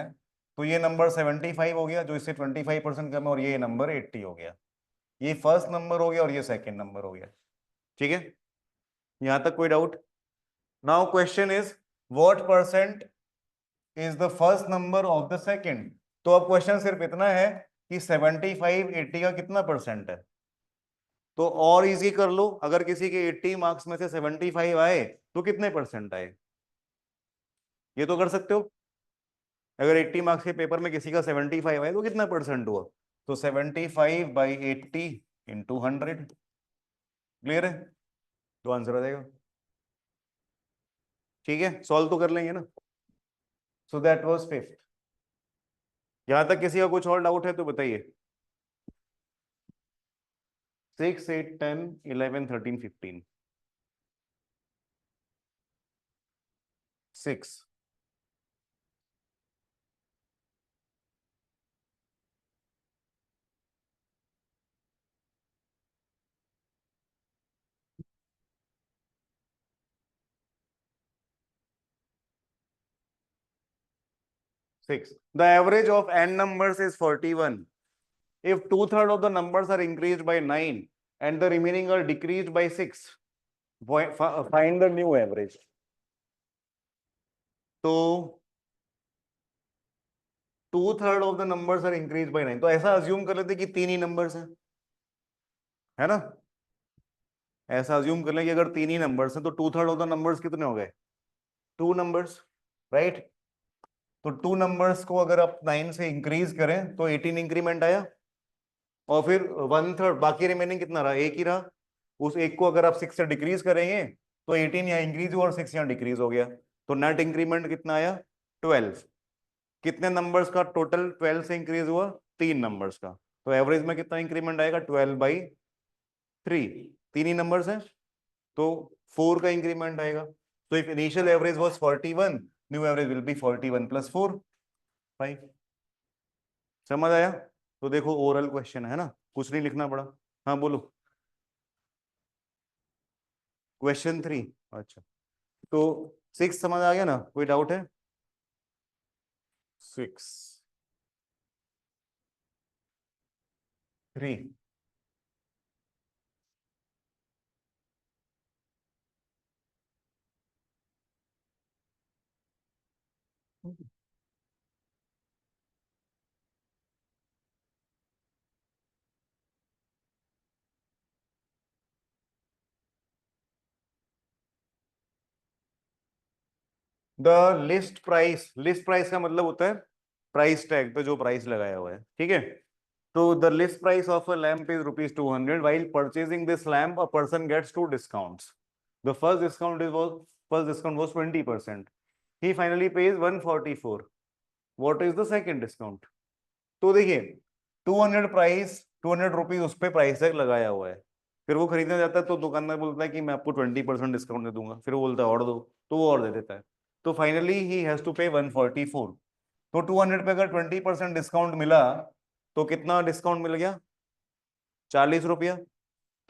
तो ये नंबर 75 हो गया जो इससे 25% कम है, और ये नंबर 80 हो गया। ये फर्स्ट नंबर हो गया और ये सेकंड नंबर हो गया। ठीक है, यहां तक कोई doubt? Now question is what percent is the first number of the second. तो अब क्वेश्चन सिर्फ इतना है कि 75 80 का कितना परसेंट है। तो और इजी कर लो, अगर किसी के 80 मार्क्स में से 75 आए तो कितने परसेंट आए, ये तो कर सकते हो। अगर 80 मार्क्स के पेपर में किसी का 75 आए तो कितना परसेंट हुआ, तो 75/80 इंटू 100। क्लियर है, तो आंसर आ जाएगा। ठीक है, सॉल्व तो कर लेंगे ना। So that was fifth. यहां तक किसी का कुछ और डाउट है तो बताइए। 6, 8, 10, 11, 13, 15। 6। Six. The average of n numbers is 41. If two-thirds of the numbers are increased by 9 and the remaining are decreased by 6, find the new average. तो two-thirds of the numbers are increased by 9, तो ऐसा अज्यूम कर लेते कि तीन ही नंबर्स हैं, है ना। ऐसा अज्यूम कर लें कि अगर तीन ही नंबर्स हैं तो टू-थर्ड ऑफ द नंबर्स कितने हो गए, टू नंबर्स, राइट। तो टू नंबर्स को अगर आप 9 से इंक्रीज करें तो 18 इंक्रीमेंट आया, और फिर 1/3 बाकी रिमेनिंग कितना रहा, एक ही रहा। उस एक को अगर आप 6 से डिक्रीज करेंगे तो 18 यहाँ इंक्रीज हुआ और 6 यहाँ डिक्रीज हो गया, तो नेट इंक्रीमेंट कितना आया, 12। कितने नंबर्स का टोटल 12 से इंक्रीज हुआ, तीन नंबर्स का, तो एवरेज में कितना इंक्रीमेंट आएगा, 12/3। तीन ही नंबर्स हैं तो 4 का इंक्रीमेंट आएगा। तो if initial average was 41, new average will be 41 + 4, 5। समझ आया। तो देखो ओरल क्वेश्चन है ना, कुछ नहीं लिखना पड़ा। हाँ बोलो। क्वेश्चन 3। अच्छा, तो 6 समझ आ गया ना, कोई डाउट है। 6, 3। द लिस्ट प्राइस का मतलब होता है प्राइस टैग पे जो प्राइस लगाया हुआ है, ठीक है। तो the list price of a lamp is ₹200. While purchasing this lamp, a person gets two discounts. The first discount was 20%. He finally pays 144. What is the second discount? तो देखिए 200 प्राइस, 200 रुपीज उस पर प्राइस टैग लगाया हुआ है। फिर वो खरीदने जाता है तो दुकानदार बोलता है कि मैं आपको 20% डिस्काउंट दे दूंगा, फिर वो बोलता है और दो, तो वो और दे देता है। तो फाइनली ही हैज टू पे 144। तो 200 पे अगर 20% डिस्काउंट मिला तो कितना डिस्काउंट मिल गया, 40 रुपया,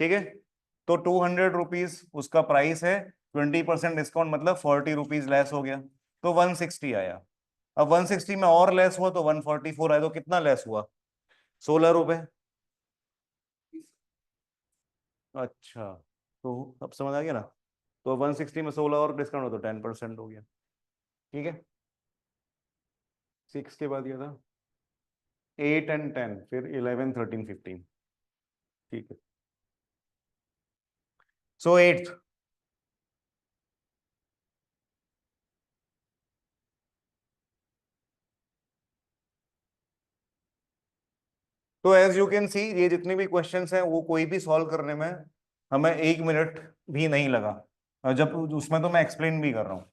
ठीक है। तो 200 रुपीज उसका प्राइस है, 20% डिस्काउंट मतलब 40 रुपीज लेस हो गया, तो 160 आया। अब 160 में और लेस हुआ तो 144 आया, तो कितना लेस हुआ, 16 रुपए। अच्छा, तो अब समझ आ गया ना। तो 160 में 16 और डिस्काउंट हो तो 10% हो गया, ठीक है। 6 के बाद क्या था, 8 और 10, फिर 11, 13, 15, ठीक है। सो एट्थ, तो एज यू कैन सी ये जितने भी क्वेश्चंस हैं वो कोई भी सॉल्व करने में हमें 1 मिनट भी नहीं लगा, और जब उसमें तो मैं एक्सप्लेन भी कर रहा हूँ,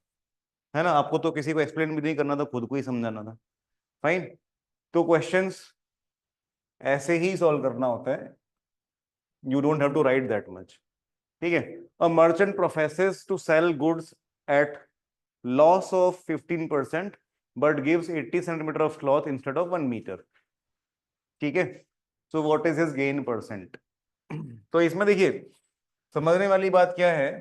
है ना। आपको तो किसी को एक्सप्लेन भी नहीं करना था, खुद को ही समझाना था, फाइन। तो क्वेश्चंस ऐसे ही सॉल्व करना होता है, you don't have to write that much, ठीक है। A merchant professes to sell goods at loss of 15% but gives 80 centimetre of cloth instead of 1 metre, ठीक है। So what is his gain percent. तो इसमें देखिए समझने वाली बात क्या है,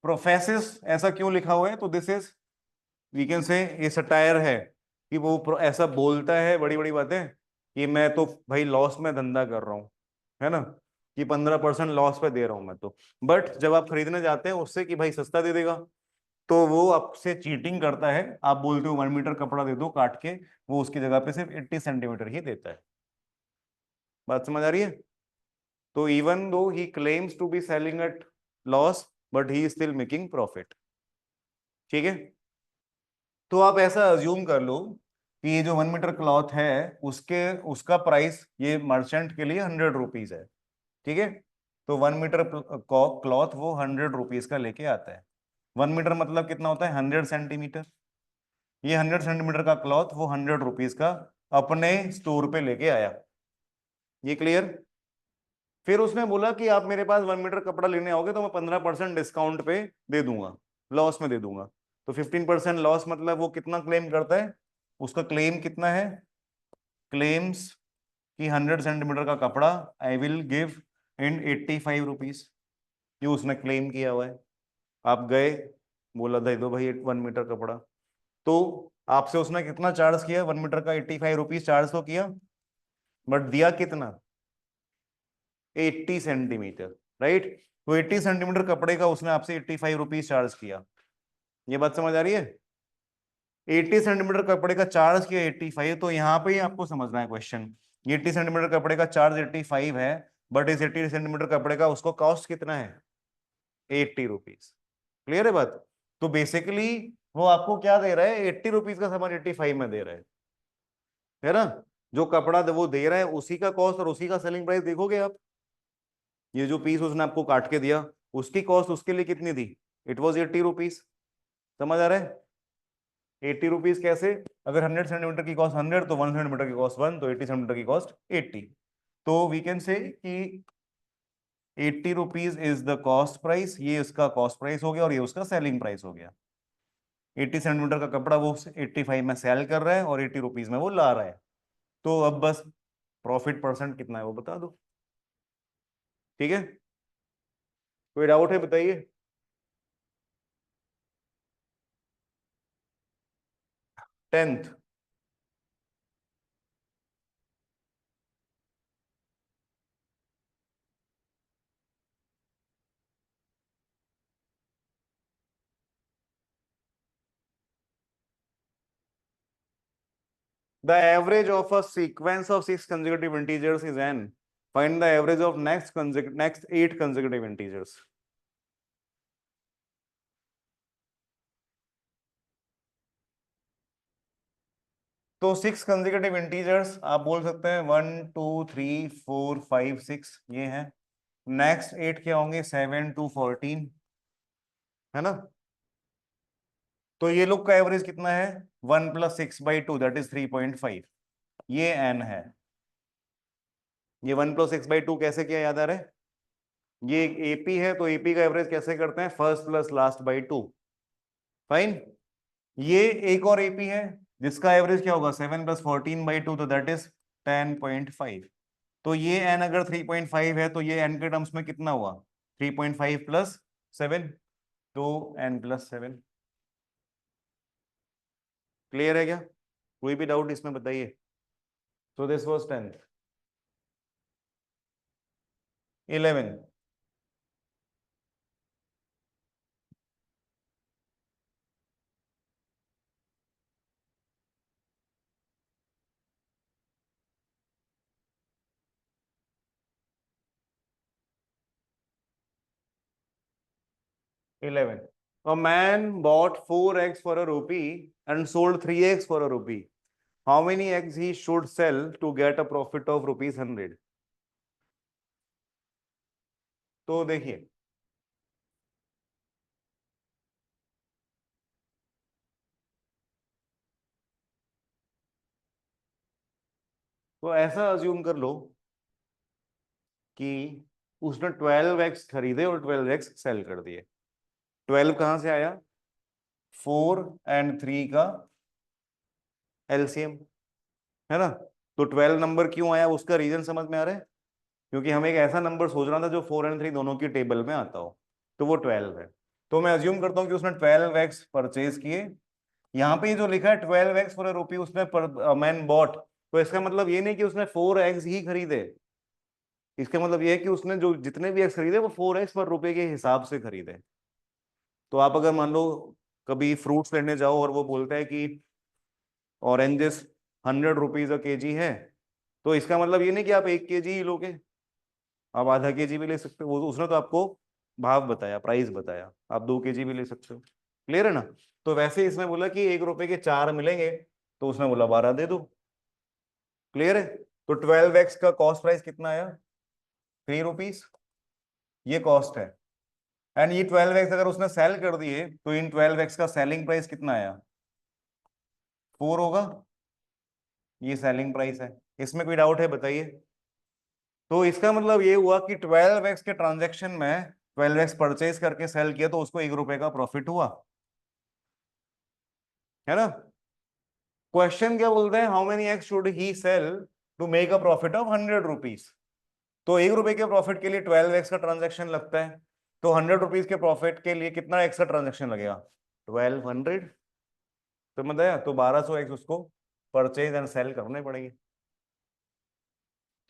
प्रोफेसिस ऐसा क्यों लिखा हुआ है, तो this is we can say ये सटायर है कि वो ऐसा बोलता है बड़ी बड़ी बातें कि मैं तो भाई लॉस में धंधा कर रहा हूँ, है ना, कि 15% लॉस पे दे रहा हूँ मैं तो। बट जब आप खरीदने जाते हैं उससे कि भाई सस्ता दे देगा, तो वो आपसे चीटिंग करता है। आप बोलते हो 1 मीटर कपड़ा दे दो काट के, वो उसकी जगह पे सिर्फ 80 सेंटीमीटर ही देता है। बात समझ आ रही है। तो even though he claims to be selling at loss but he is still making profit. ठीक है, तो आप ऐसा अज्यूम कर लो कि ये जो 1 मीटर क्लॉथ है उसके उसका प्राइस ये मर्चेंट के लिए 100 रुपीज है। ठीक है, तो 1 मीटर क्लॉथ वो 100 रुपीज का लेके आता है। 1 मीटर मतलब कितना होता है, 100 सेंटीमीटर। ये 100 सेंटीमीटर का क्लॉथ वो 100 रुपीज का अपने स्टोर पे लेके आया। ये क्लियर? फिर उसने बोला कि आप मेरे पास 1 मीटर कपड़ा लेने आओगे तो मैं 15% डिस्काउंट पे दे दूंगा, लॉस में दे दूंगा। तो 15% लॉस मतलब वो कितना क्लेम करता है, उसका क्लेम कितना है, क्लेम्स कि 100 सेंटीमीटर का कपड़ा I will give in 85 rupees. ये उसने क्लेम किया हुआ है। आप गए, बोला दे दो भाई 1 मीटर कपड़ा, तो आपसे उसने कितना चार्ज किया, 1 मीटर का 85 रुपीज चार्ज तो किया, बट दिया कितना, 80 सेंटीमीटर। राइट, तो 80 सेंटीमीटर कपड़े का उसने आपसे 85 रुपीज चार्ज किया। ये बात समझ आ रही है? 80 सेंटीमीटर कपड़े का चार्ज किया 85, तो यहाँ पे ही आपको समझना है क्वेश्चन। 80 सेंटीमीटर कपड़े का चार्ज 85 है, बट इस 80 सेंटीमीटर कपड़े का उसको कॉस्ट कितना है, 80 रुपीज। क्लियर है बात? तो बेसिकली वो आपको क्या दे रहा है, 80 रुपीज का सामान 85 में दे रहा है ना? जो कपड़ा वो दे रहा है उसी का कॉस्ट और उसी का सेलिंग प्राइस देखोगे आप, ये जो पीस उसने आपको काट के दिया उसकी कॉस्ट उसके लिए कितनी थी, इट वॉज 80 रुपीज। समझ आ रहा है? 80 रुपीज कैसे, अगर 100 सेंटीमीटर की कॉस्ट 100 तो 1 सेंटीमीटर की कॉस्ट 1, तो 80 सेंटीमीटर की कॉस्ट 80। तो वी कैन से कि 80 rupees is the cost price, ये उसका कॉस्ट प्राइस हो गया और ये उसका सेलिंग प्राइस हो गया। 80 सेंटीमीटर का कपड़ा वो 85 में सेल कर रहा है और 80 रुपीज में वो ला रहा है। तो अब बस प्रॉफिट परसेंट कितना है वो बता दो। ठीक है, कोई डाउट है बताइए। 10th, the average of a sequence of 6 consecutive integers is n. Find the average of next 8 consecutive integers. तो 6 consecutive integers आप बोल सकते हैं 1 2 3 4 5 6 ये हैं। नेक्स्ट 8 क्या होंगे, 7 to 14, है ना? तो ये लोग का एवरेज कितना है, 1 + 6/2 दैट इज 3.5। ये n है। ये 1 + 6/2 कैसे किया, याद आ रहा है? ये एक एपी है, तो एपी का एवरेज कैसे करते हैं, first plus last by 2। Fine. ये एक और एपी है जिसका एवरेज क्या होगा, 7 + 14/2, तो दैट इज 10.5। तो ये n अगर 3.5 है तो ये n के टर्म्स में कितना हुआ, 3.5 + 7, तो n + 7। क्लियर है क्या, कोई भी डाउट इसमें बताइए? So this was 10th. 11, 11. A man bought 4 eggs for a rupee and sold 3 eggs for a rupee. How many eggs he should sell to get a profit of ₹100? तो देखिए, तो ऐसा अज्यूम कर लो कि उसने 12 eggs खरीदे और 12 eggs सेल कर दिए। 12 कहां से आया, 4 and 3 का एलसीएम, है ना? तो 12 नंबर क्यों आया, उसका रीजन समझ में आ रहा है? क्योंकि हमें एक ऐसा नंबर सोचना था जो 4 and 3 दोनों की टेबल में आता हो, तो वो 12 है। तो मैं अज्यूम करता हूँ कि उसने 12 एक्स परचेज किए। यहाँ पे जो लिखा है 12 एक्स फॉर अ रुपी उसने पर मैन बॉट, तो इसका मतलब ये नहीं कि उसने 4 एक्स ही खरीदे। इसका मतलब ये है कि उसने जो जितने भी एक्स खरीदे वो 4 एक्स पर रुपए के हिसाब से खरीदे। तो आप अगर मान लो कभी फ्रूट्स लेने जाओ और वो बोलता है कि ऑरेंजेस 100 रुपीज अ केजी है, तो इसका मतलब ये नहीं कि आप 1 केजी ही लोगे, आप आधा केजी भी ले सकते हो, वो उसने तो आपको भाव बताया, प्राइस बताया, आप 2 केजी भी ले सकते हो। क्लियर है ना? तो वैसे इसने बोला कि 1 रुपए के 4 मिलेंगे, तो उसने बोला 12 दे दो। क्लियर है? तो 12x का कॉस्ट प्राइस कितना आया? 3 रुपीज, ये कॉस्ट है। एंड ये 12x अगर उसने सेल कर दिए तो इन 12x का सेलिंग प्राइस कितना आया? 4 होगा, ये सेलिंग प्राइस है। इसमें कोई डाउट है बताइए? तो इसका मतलब ये हुआ कि 12x के ट्रांजेक्शन में 12x परचेज करके सेल किया तो उसको 1 रुपए का प्रॉफिट हुआ, है ना? क्वेश्चन क्या बोलते हैं? How many X should he sell to make a profit of 100 rupees. तो 1 रुपए के प्रॉफिट के लिए 12x का ट्रांजेक्शन लगता है, तो 100 रुपीज के प्रॉफिट के लिए कितना एक्स का ट्रांजेक्शन लगेगा? 1200। तो मतलब तो 1200 एक्स उसको परचेज एंड सेल करने पड़ेंगे।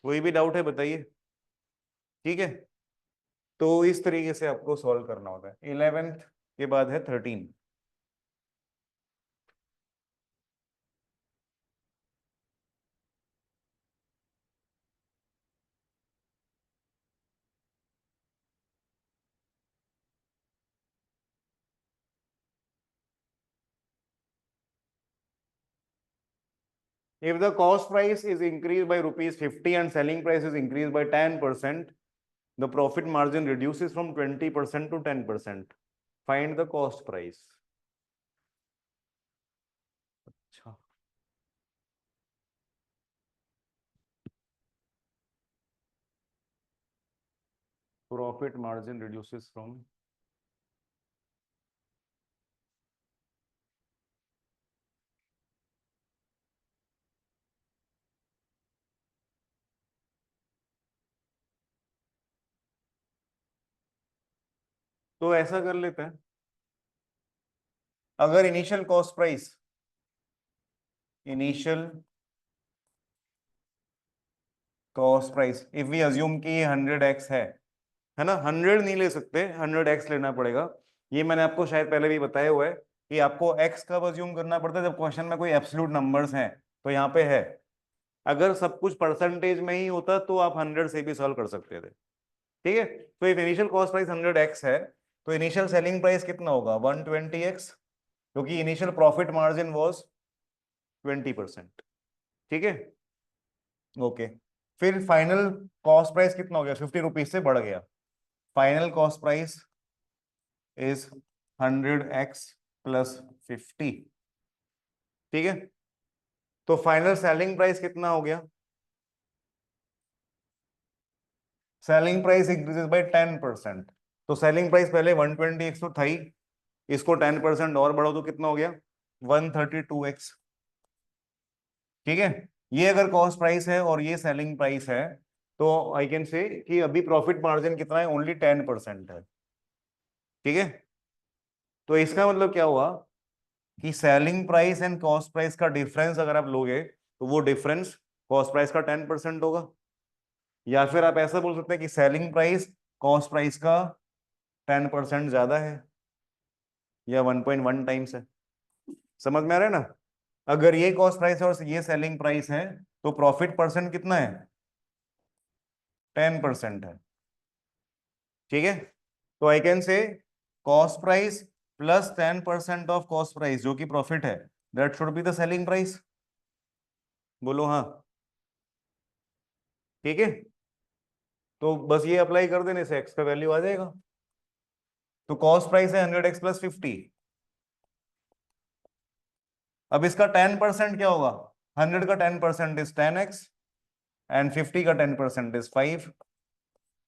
कोई भी डाउट है बताइए? ठीक है, तो इस तरीके से आपको सॉल्व करना होता है। 11th के बाद है 13। If the cost price is increased by ₹50 and selling price is increased by 10%, the profit margin reduces from 20% to 10%. Find the cost price. अच्छा, profit margin reduces from, तो ऐसा कर लेते हैं, अगर initial cost price, initial cost price if we assume कि 100x है ना? 100 नहीं ले सकते, 100x लेना पड़ेगा। ये मैंने आपको शायद पहले भी बताया हुआ है कि आपको x कब अज्यूम करना पड़ता है? जब क्वेश्चन में कोई एब्सोल्यूट नंबर्स हैं। तो यहाँ पे है, अगर सब कुछ परसेंटेज में ही होता तो आप 100 से भी सॉल्व कर सकते थे। ठीक है, तो if initial cost price 100x है तो इनिशियल सेलिंग प्राइस कितना होगा? 120x, क्योंकि इनिशियल प्रॉफिट मार्जिन वाज 20%। ठीक है, ओके। फिर फाइनल कॉस्ट प्राइस कितना हो गया? 50 रुपीज से बढ़ गया। Final cost price is 100x plus 50। ठीक है, तो फाइनल सेलिंग प्राइस कितना हो गया? Selling price increases by 10%। तो सेलिंग प्राइस पहले 120x तो था ही, इसको 10% और बढ़ाओ तो कितना हो गया? 132x। ठीक है, ये अगर कॉस्ट प्राइस है और ये सेलिंग प्राइस है तो आई कैन से कि अभी प्रॉफिट मार्जिन कितना है? ओनली 10% है। ठीक है, तो इसका मतलब क्या हुआ कि selling price and cost price का डिफरेंस अगर आप लोगे तो वो डिफरेंस कॉस्ट प्राइस का 10% होगा। या फिर आप ऐसा बोल सकते हैं कि सेलिंग प्राइस कॉस्ट प्राइस का 10% ज्यादा है, या 1.1 टाइम्स है। समझ में आ रहा है ना? अगर ये कॉस्ट प्राइस है और ये सेलिंग प्राइस है तो प्रॉफिट परसेंट कितना है? 10% है। ठीक है, तो आई कैन से cost price plus 10% of cost price जो कि प्रॉफिट है, that should be the selling price. बोलो हाँ। ठीक है, तो बस ये अप्लाई कर देने से एक्स का वैल्यू आ जाएगा। तो कॉस्ट प्राइस है 100x प्लस 50। अब इसका 10% क्या होगा? 100 का 10% इज 10x एंड 50 का 10% is 5।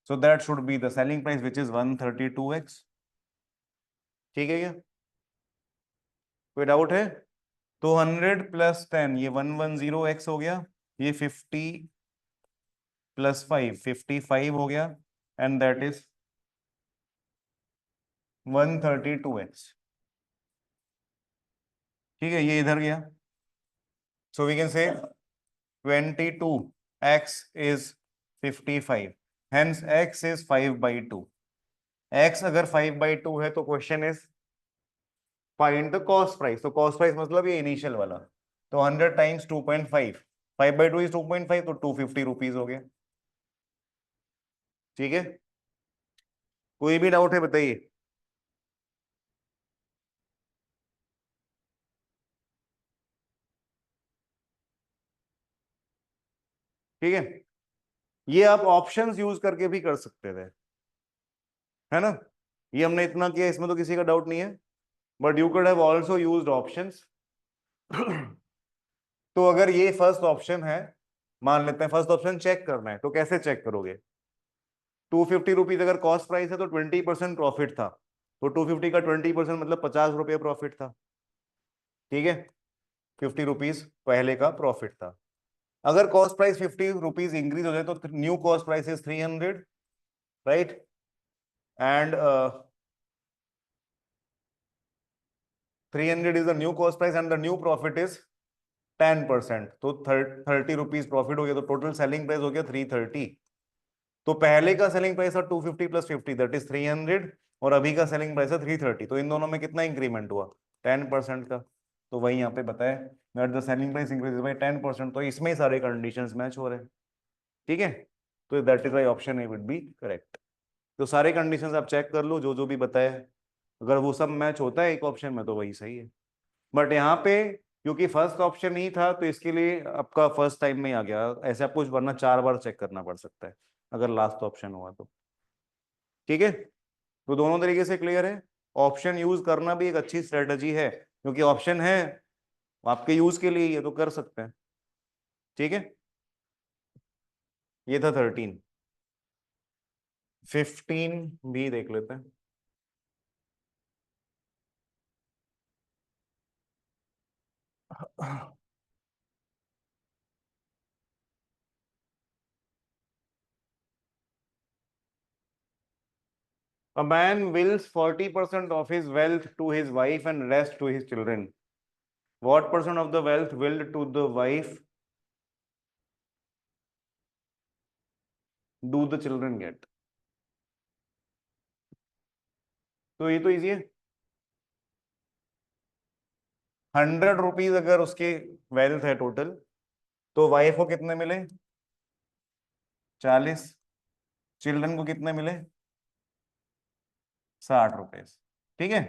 So that should be the selling price which is 132x। ठीक है क्या? कोई डाउट है? तो 100 प्लस 10 ये 110x हो गया, ये 50 प्लस 5 55 हो गया, एंड दैट इज 132x। ठीक है, ये इधर गया। So we can say 22x is 55, hence x is 5/2। x अगर 5/2 है तो question is find the cost price. तो कॉस्ट प्राइस मतलब ये इनिशियल वाला, तो 100 टाइम्स 2.5, 5/2 इज 2.5, तो 250 रुपीज हो गया। ठीक है, कोई भी डाउट है बताइए। ठीक है, ये आप ऑप्शंस यूज करके भी कर सकते थे, है ना, ये हमने इतना किया, इसमें तो किसी का डाउट नहीं है, but you could have also used options. तो अगर ये फर्स्ट ऑप्शन है, मान लेते हैं फर्स्ट ऑप्शन चेक करना है, तो कैसे चेक करोगे? 250 रुपीज अगर कॉस्ट प्राइस है तो 20% प्रॉफिट था, तो 250 का 20% मतलब 50 रुपये प्रॉफिट था। ठीक है, 50 रुपीज पहले का प्रॉफिट था। अगर कॉस्ट प्राइस 50 रुपीज इंक्रीज हो जाए तो new cost price is 300, right, and 300 is the new cost price and the new profit is 10%, तो 30 रुपीज प्रॉफिट हो गया, तो टोटल सेलिंग प्राइस हो गया 330। तो पहले का सेलिंग प्राइस था 250 प्लस 50 दैट इज 300, और अभी का सेलिंग प्राइस है 330, तो इन दोनों में कितना इंक्रीमेंट हुआ? 10% का। तो वही यहाँ पे बताया that the selling price increase by 10%, तो इसमें ही सारे कंडीशंस मैच हो रहे हैं। ठीक है, तो that is why option A would be correct. तो सारे कंडीशंस आप चेक कर लो, जो जो भी बताया, अगर वो सब मैच होता है एक ऑप्शन में तो वही सही है। बट यहाँ पे क्योंकि फर्स्ट ऑप्शन ही था तो इसके लिए आपका फर्स्ट टाइम में ही आ गया, ऐसे आपको वरना 4 बार चेक करना पड़ सकता है अगर लास्ट ऑप्शन हुआ तो। ठीक है, तो दोनों तरीके से क्लियर है। ऑप्शन यूज करना भी एक अच्छी स्ट्रेटजी है, क्योंकि ऑप्शन है आपके यूज के लिए, ये तो कर सकते हैं। ठीक है, ये था 13। 15 भी देख लेते हैं। A man wills 40% of his wealth to his wife and rest to his children. What percent of the wealth willed to the wife do the children get? तो ये तो इजी है। 100 रुपीज अगर उसके वेल्थ है टोटल, तो वाइफ को कितने मिले? 40। चिल्ड्रन को कितने मिले? 60 रुपए। ठीक है,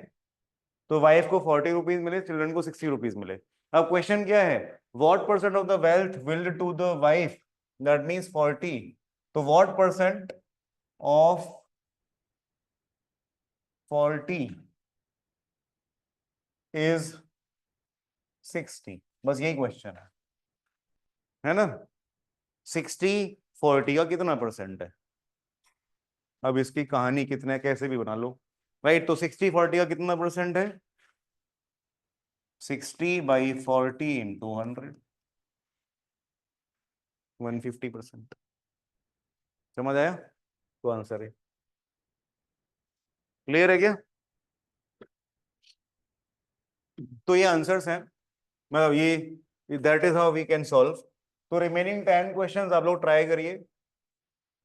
तो वाइफ को 40 रुपीज मिले, चिल्ड्रन को 60 रुपीज मिले। अब क्वेश्चन क्या है? What percent of the wealth willed to the wife, that means 40, तो व्हाट परसेंट ऑफ 40 इज 60? बस यही क्वेश्चन है ना? 60 40 का कितना परसेंट है? अब इसकी कहानी कितने कैसे भी बना लो, राइट, तो 60/40 का कितना परसेंट है? 60/40 इंटू 100, 150%। समझ आया? तो आंसर है। क्लियर है क्या? तो ये आंसर्स हैं, मतलब ये that is how we can solve. तो रिमेनिंग 10 क्वेश्चंस आप लोग ट्राई करिए,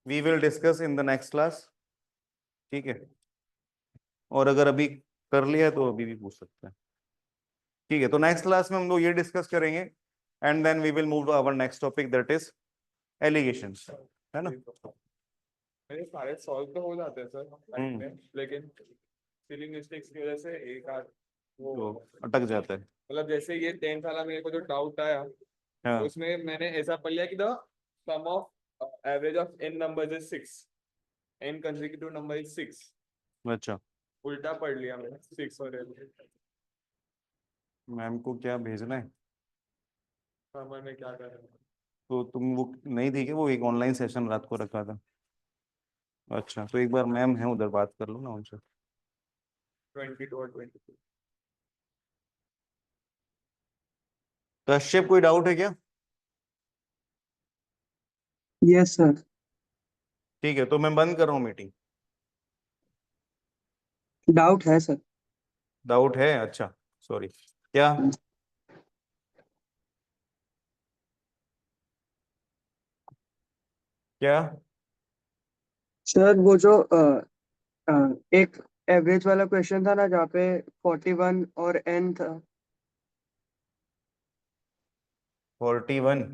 we will discuss in the next class. ठीक है, और अगर अभी कर लिया है तो अभी भी पूछ सकते हैं। ठीक है, तो नेक्स्ट क्लास में हम लोग ये डिस्कस करेंगे, and then we will move to our next topic that is allegations, है ना? मेरे सारे सॉल्व तो हो जाते हैं सर लाइफ में, लेकिन स्पेलिंग मिस्टेक्स की वजह से एक आध वो तो अटक जाता है। मतलब जैसे ये 10th वाला मेरे को जो डाउट आया, हाँ, उसमें मैंने ऐसा पढ़ लिया कि the sum of average of n numbers is 6, n consecutive number is 6, अच्छा, उल्टा पढ़ लिया मैंने 6 और मैम को क्या भेजना है? समझ में क्या कर रहे हैं। तो तुम वो नहीं थी क्या, वो एक ऑनलाइन सेशन रात को रखा था? अच्छा, तो एक बार मैम है उधर, बात कर लो ना उनसे। 22 और 23। कश्यप, कोई डाउट है क्या? Yes sir. ठीक है, तो मैं बंद कर रहा हूँ मीटिंग। डाउट है सर। डाउट है? अच्छा, सॉरी। क्या? क्या? सर वो जो एक एवरेज वाला क्वेश्चन था ना जहाँ पे 41 और n था। 41